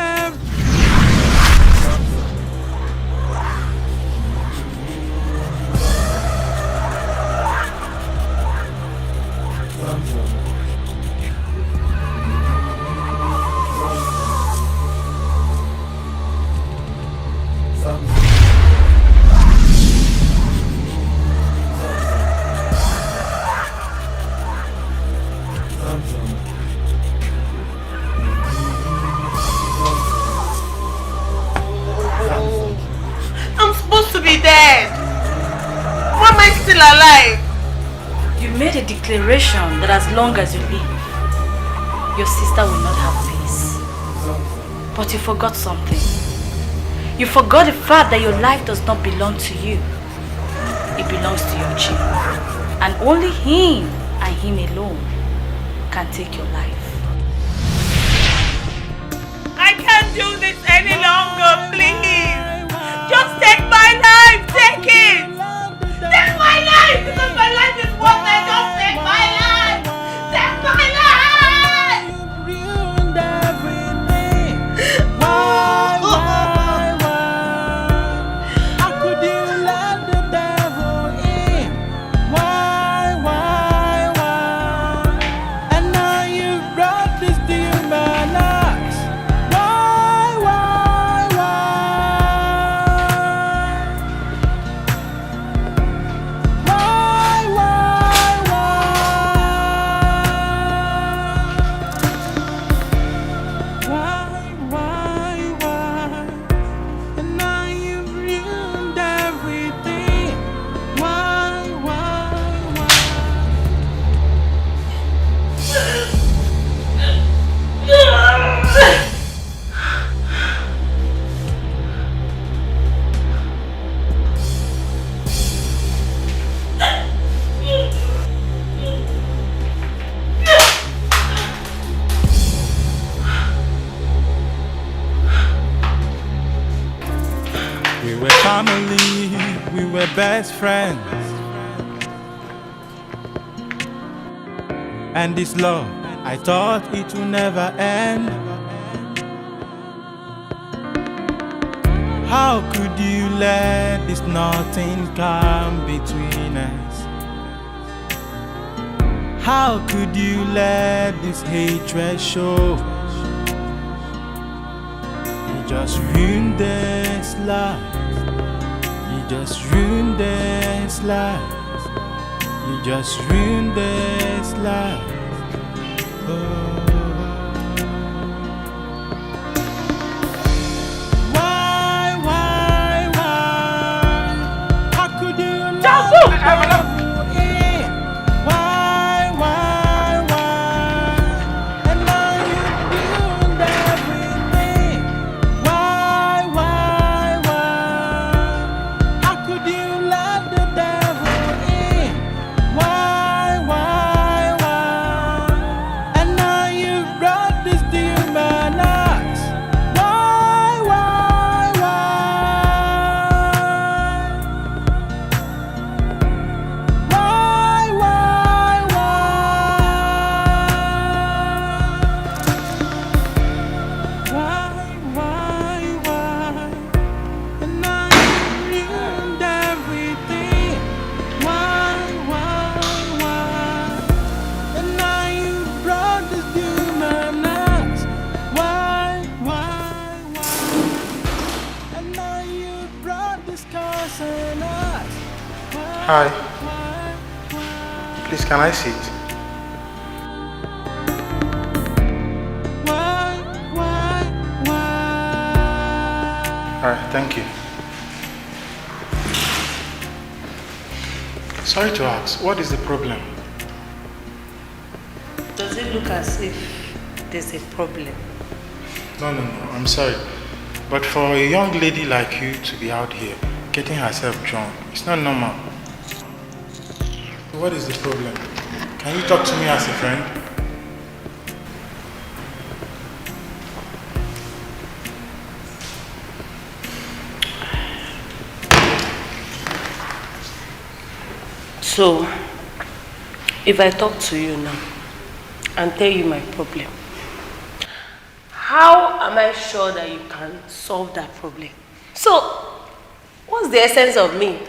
I'm supposed to be dead. Why am I still alive? You made a declaration that as long as you live, your sister will not have peace. But you forgot something. You forgot the fact that your life does not belong to you. It belongs to your chief. And only him and him alone can take your life. I can't do this any longer, please. Just take my life, take it. Take my life, because my life is worth it. Just take my life. Take my life. How could you let the devil in? Why? And now you've brought this demon us. Why? And now you've ruined everything. Why? We were family, we were best friends. And this love, I thought it would never end. How could you let this nothing come between us? How could you let this hatred show? You just ruined this life. You just ruined this life. You just ruined this life. Why? How could you let the devil in? Why? And now you've ruined everything. Why? How could you let the devil in? Why? And now Hi. Please, can I sit? Alright, thank you. Sorry to ask, what is the problem? Does it look as if there's a problem? No, I'm sorry. But for a young lady like you to be out here, getting herself drunk, it's not normal. What is the problem? Can you talk to me as a friend? So, if I talk to you now and tell you my problem, how am I sure that you can solve that problem? So, what's the essence of me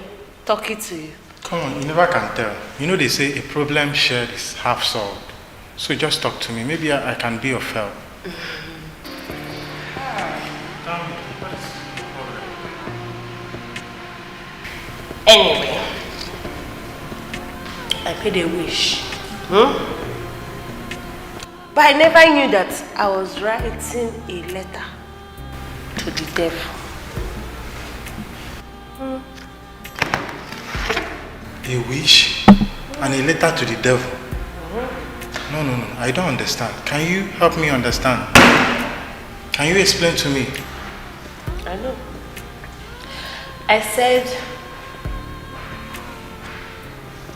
talking to you? Come on, you never can tell. You know they say a problem shared is half solved. So just talk to me. Maybe I can be of help. Tell me, what is the problem? Anyway, I made a wish. But I never knew that I was writing a letter to the devil. A wish and a letter to the devil? No, I don't understand. Can you help me understand? Can you explain to me? I know. I said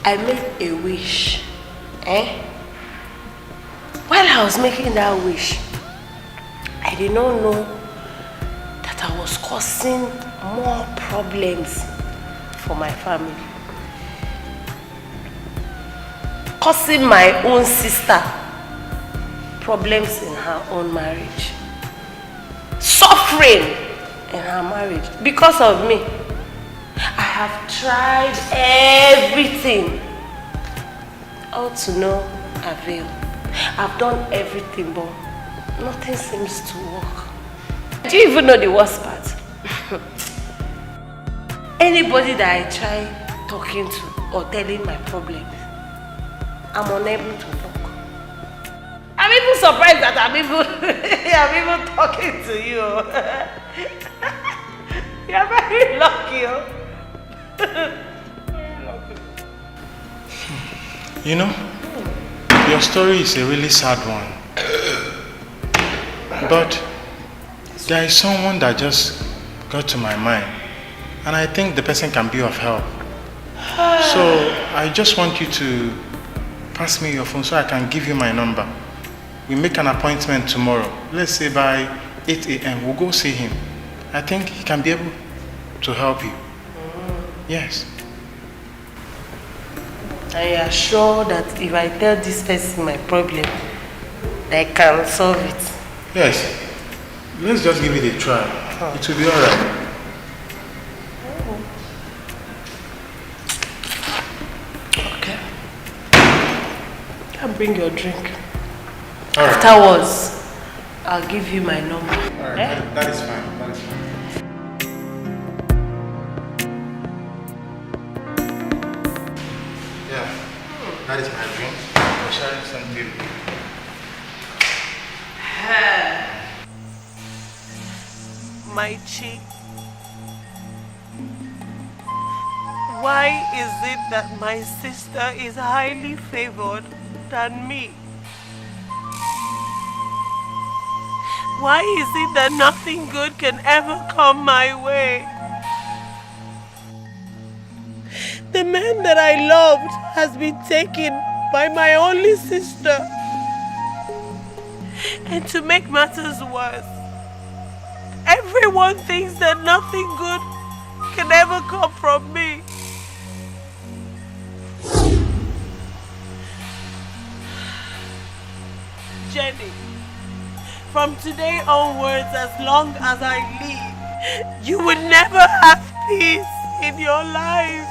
I made a wish. While I was making that wish, I did not know that I was causing more problems for my family. Causing my own sister problems in her own marriage. Suffering in her marriage because of me. I have tried everything, all to no avail. I've done everything, but nothing seems to work. Do you even know the worst part? Anybody that I try talking to or telling my problems, I'm unable to talk. I'm even surprised that I'm even talking to you. You're very lucky. You know, your story is a really sad one. But there is someone that just got to my mind, and I think the person can be of help. So I just want you to pass me your phone so I can give you my number. We make an appointment tomorrow. Let's say by 8 a.m. We'll go see him. I think he can be able to help you. Yes. I am sure that if I tell this person my problem, they can solve it. Yes. Let's just give it a try. It will be alright. Okay. I'll bring your drink. All right. Afterwards, I'll give you my number. Alright, that is fine. That is fine. Yeah, that is my drink. I'll share it some beautiful. My cheek. Why is it that my sister is highly favored than me? Why is it that nothing good can ever come my way? The man that I loved has been taken by my only sister. And to make matters worse, everyone thinks that nothing good can ever come from me. Jenny, from today onwards, as long as I live, you will never have peace in your life.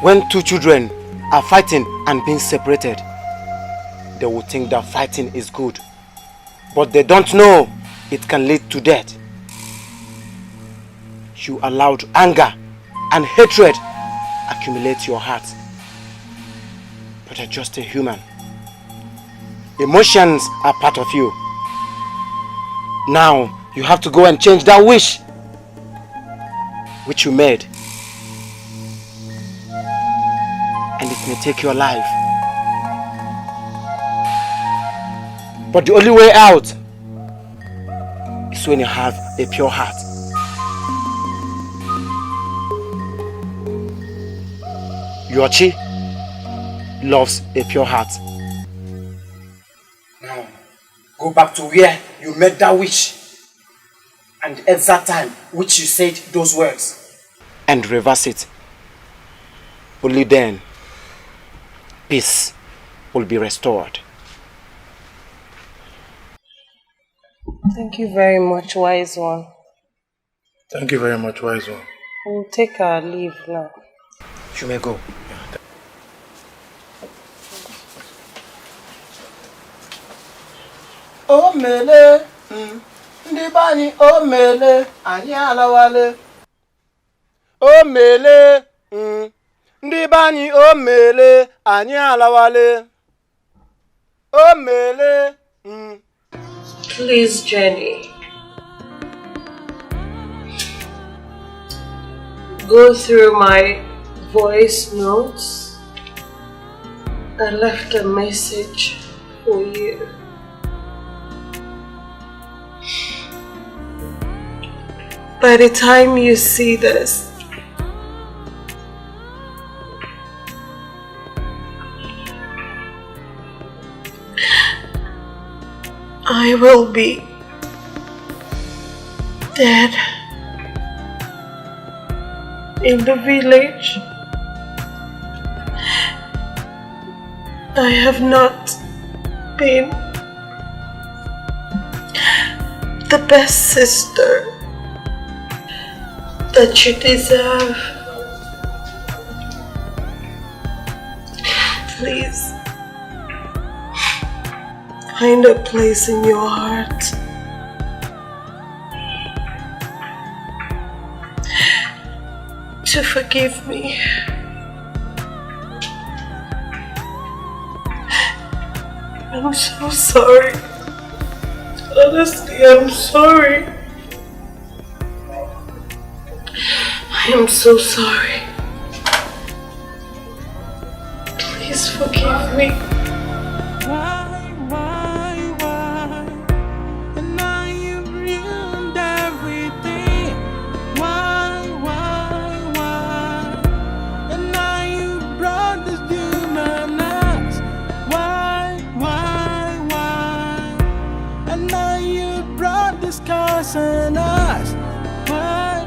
When two children are fighting and being separated, they will think that fighting is good. But they don't know it can lead to death. You allowed anger and hatred accumulate your heart. But you're just a human. Emotions are part of you. Now you have to go and change that wish which you made. And it may take your life. But the only way out is when you have a pure heart. Yochi loves a pure heart. Now, go back to where you made that wish and the exact time which you said those words and reverse it. Only then, peace will be restored. Thank you very much, wise one. Thank you very much, wise one. We'll take our leave now. You may go. O mele, ndi bani o mele, anyị alawale. O mele, ndi bani o mele, anyị alawale. O mele, Please, Jenny. Go through my voice notes. I left a message for you. By the time you see this, I will be dead in the village. I have not been the best sister that you deserve. Please, find a place in your heart to forgive me. I'm so sorry. Honestly, I'm sorry. I am so sorry. Please forgive me. And now you've ruined everything. Why? And now you brought this human us. Why? And now you brought this curse on us. Why?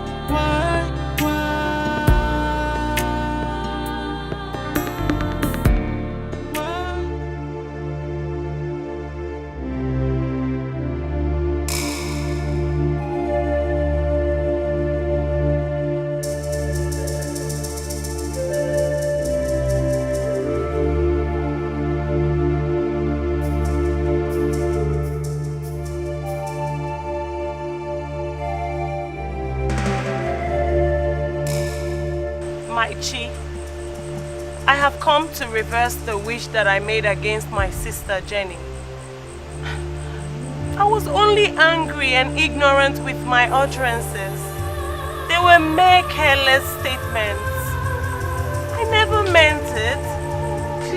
I have come to reverse the wish that I made against my sister Jenny. I was only angry and ignorant with my utterances. They were mere careless statements. I never meant it.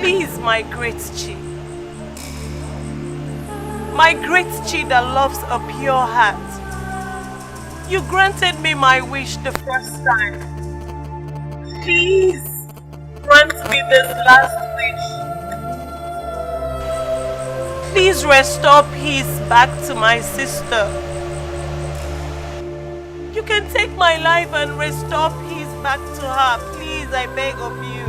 Please, my great Chi. My great Chi that loves a pure heart. You granted me my wish the first time. Please, grant me this last wish. Please restore peace back to my sister. You can take my life and restore peace back to her. Please, I beg of you.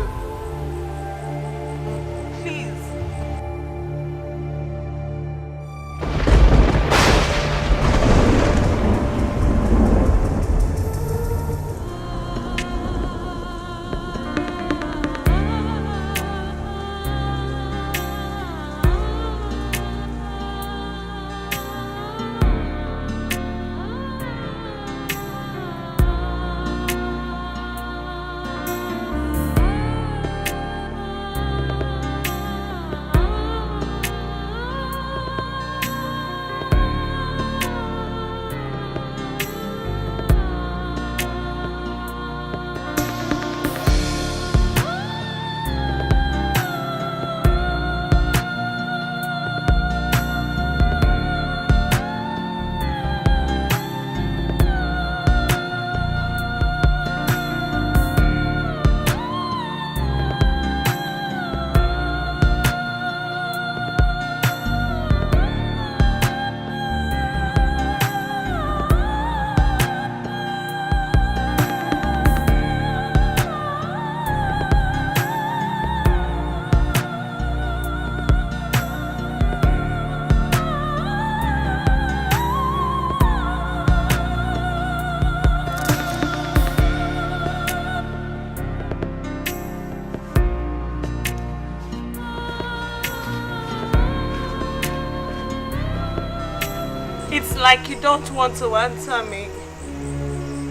It's like you don't want to answer me.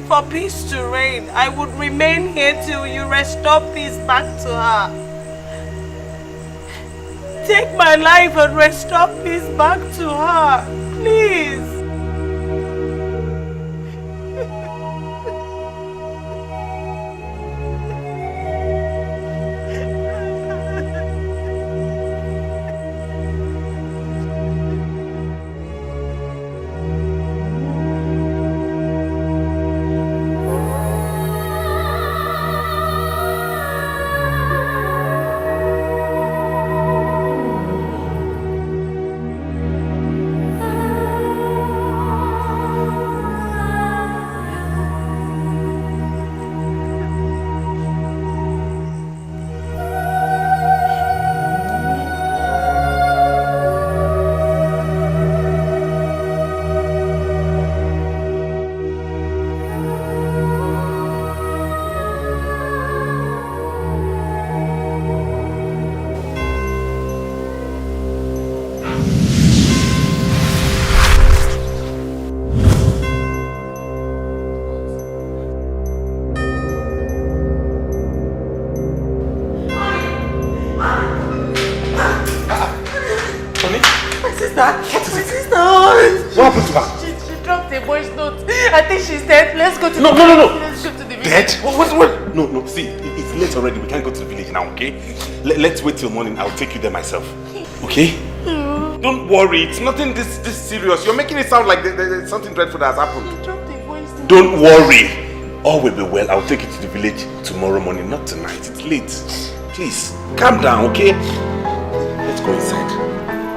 For peace to reign, I would remain here till you restore peace back to her. Take my life and restore peace back to her, please. What happened to her? She dropped a voice note. I think she's dead. Let's go to No. Let's go to the village. Dead? What? No. See, it's late already. We can't go to the village now, okay? Let's wait till morning. I'll take you there myself. Okay? Don't worry. It's nothing this serious. You're making it sound like there's something dreadful that has happened. She dropped a voice note. Don't worry. All will be well. I'll take you to the village tomorrow morning, not tonight. It's late. Please, calm down, okay? Let's go inside.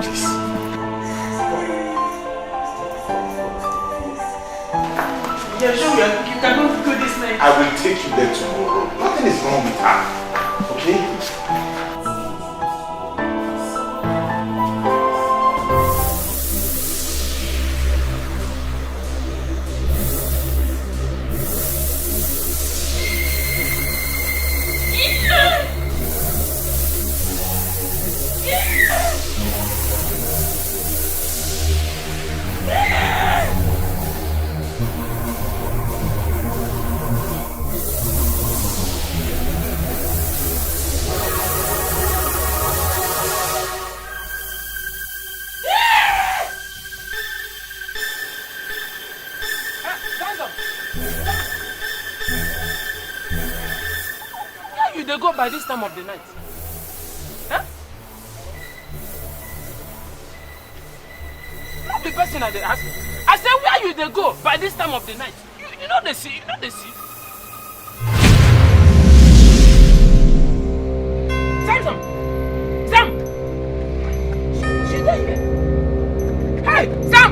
Please. Yeah, sure, you cannot go this night. I will take you there tomorrow. Nothing is wrong with her. Okay? They go by this time of the night. Huh? Not the person that they ask. I said, where you they go by this time of the night? You know they see. Samson! Sam! She's there here. Hey, Sam!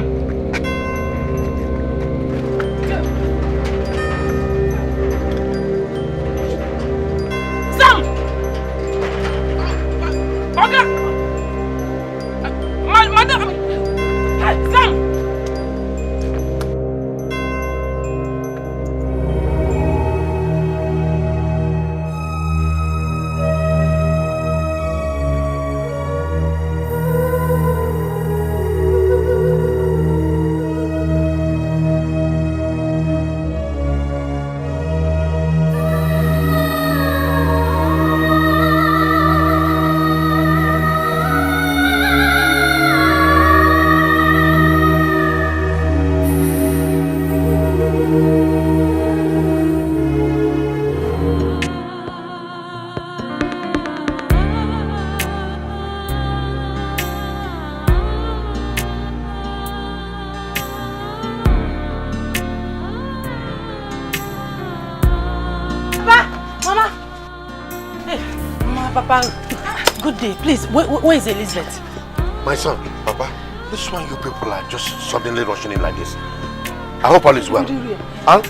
Madam! Hey, Sam! Good day. Please, where is Elizabeth? My son, Papa, this is why you people are just suddenly rushing in like this. I hope all is well. And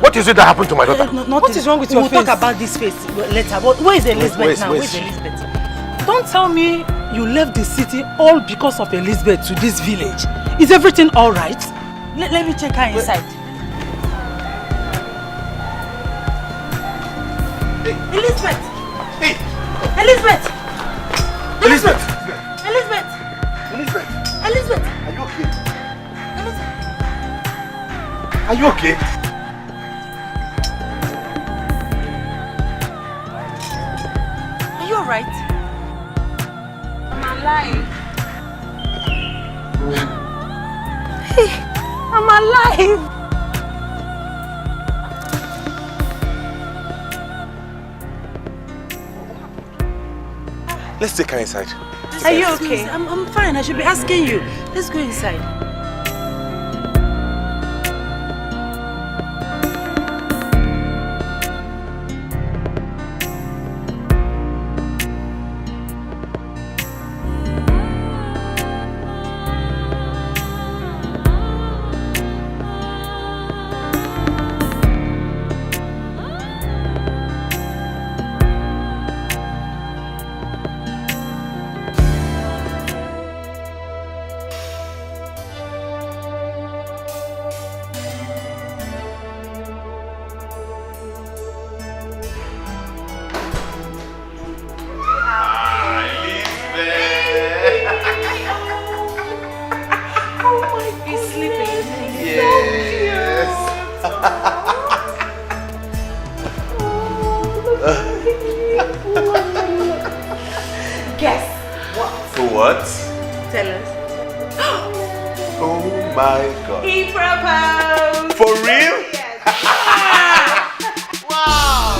what is it that happened to my daughter? What is wrong with your face? We'll talk about this face later. But where is Elizabeth now? Where is Elizabeth? Don't tell me you left the city all because of Elizabeth to this village. Is everything all right? Let me check her inside. Elizabeth! Hey! Elizabeth! Elizabeth! Elizabeth! Elizabeth! Elizabeth! Are you okay? Are you okay? Are you alright? I'm alive. Hey, I'm alive. Let's take her inside. Are you okay? I'm fine. I should be asking you. Let's go inside. Guess what? What? Tell us. Oh my God. He proposed. For real? Yes. Wow!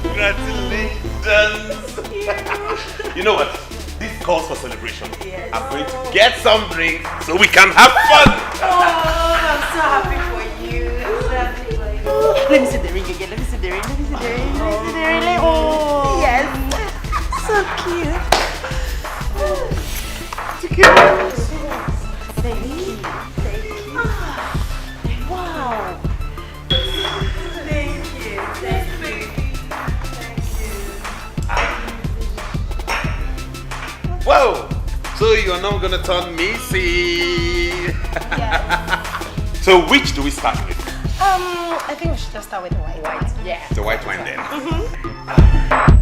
Congratulations! You know what? This calls for celebration. Yes. I'm going to get some drinks so we can have fun! Oh, I'm so happy for you. So happy for you. Let me see the ring again. Let me see the ring. Let me see the ring. Let me see the ring. Oh. Yes. So cute. Thank you. Thank you. Wow. Thank you. Thank you. Whoa! So you're now gonna turn Missy? Yes. So which do we start with? I think we should just start with the white. Yeah. The white wine then. Mm-hmm.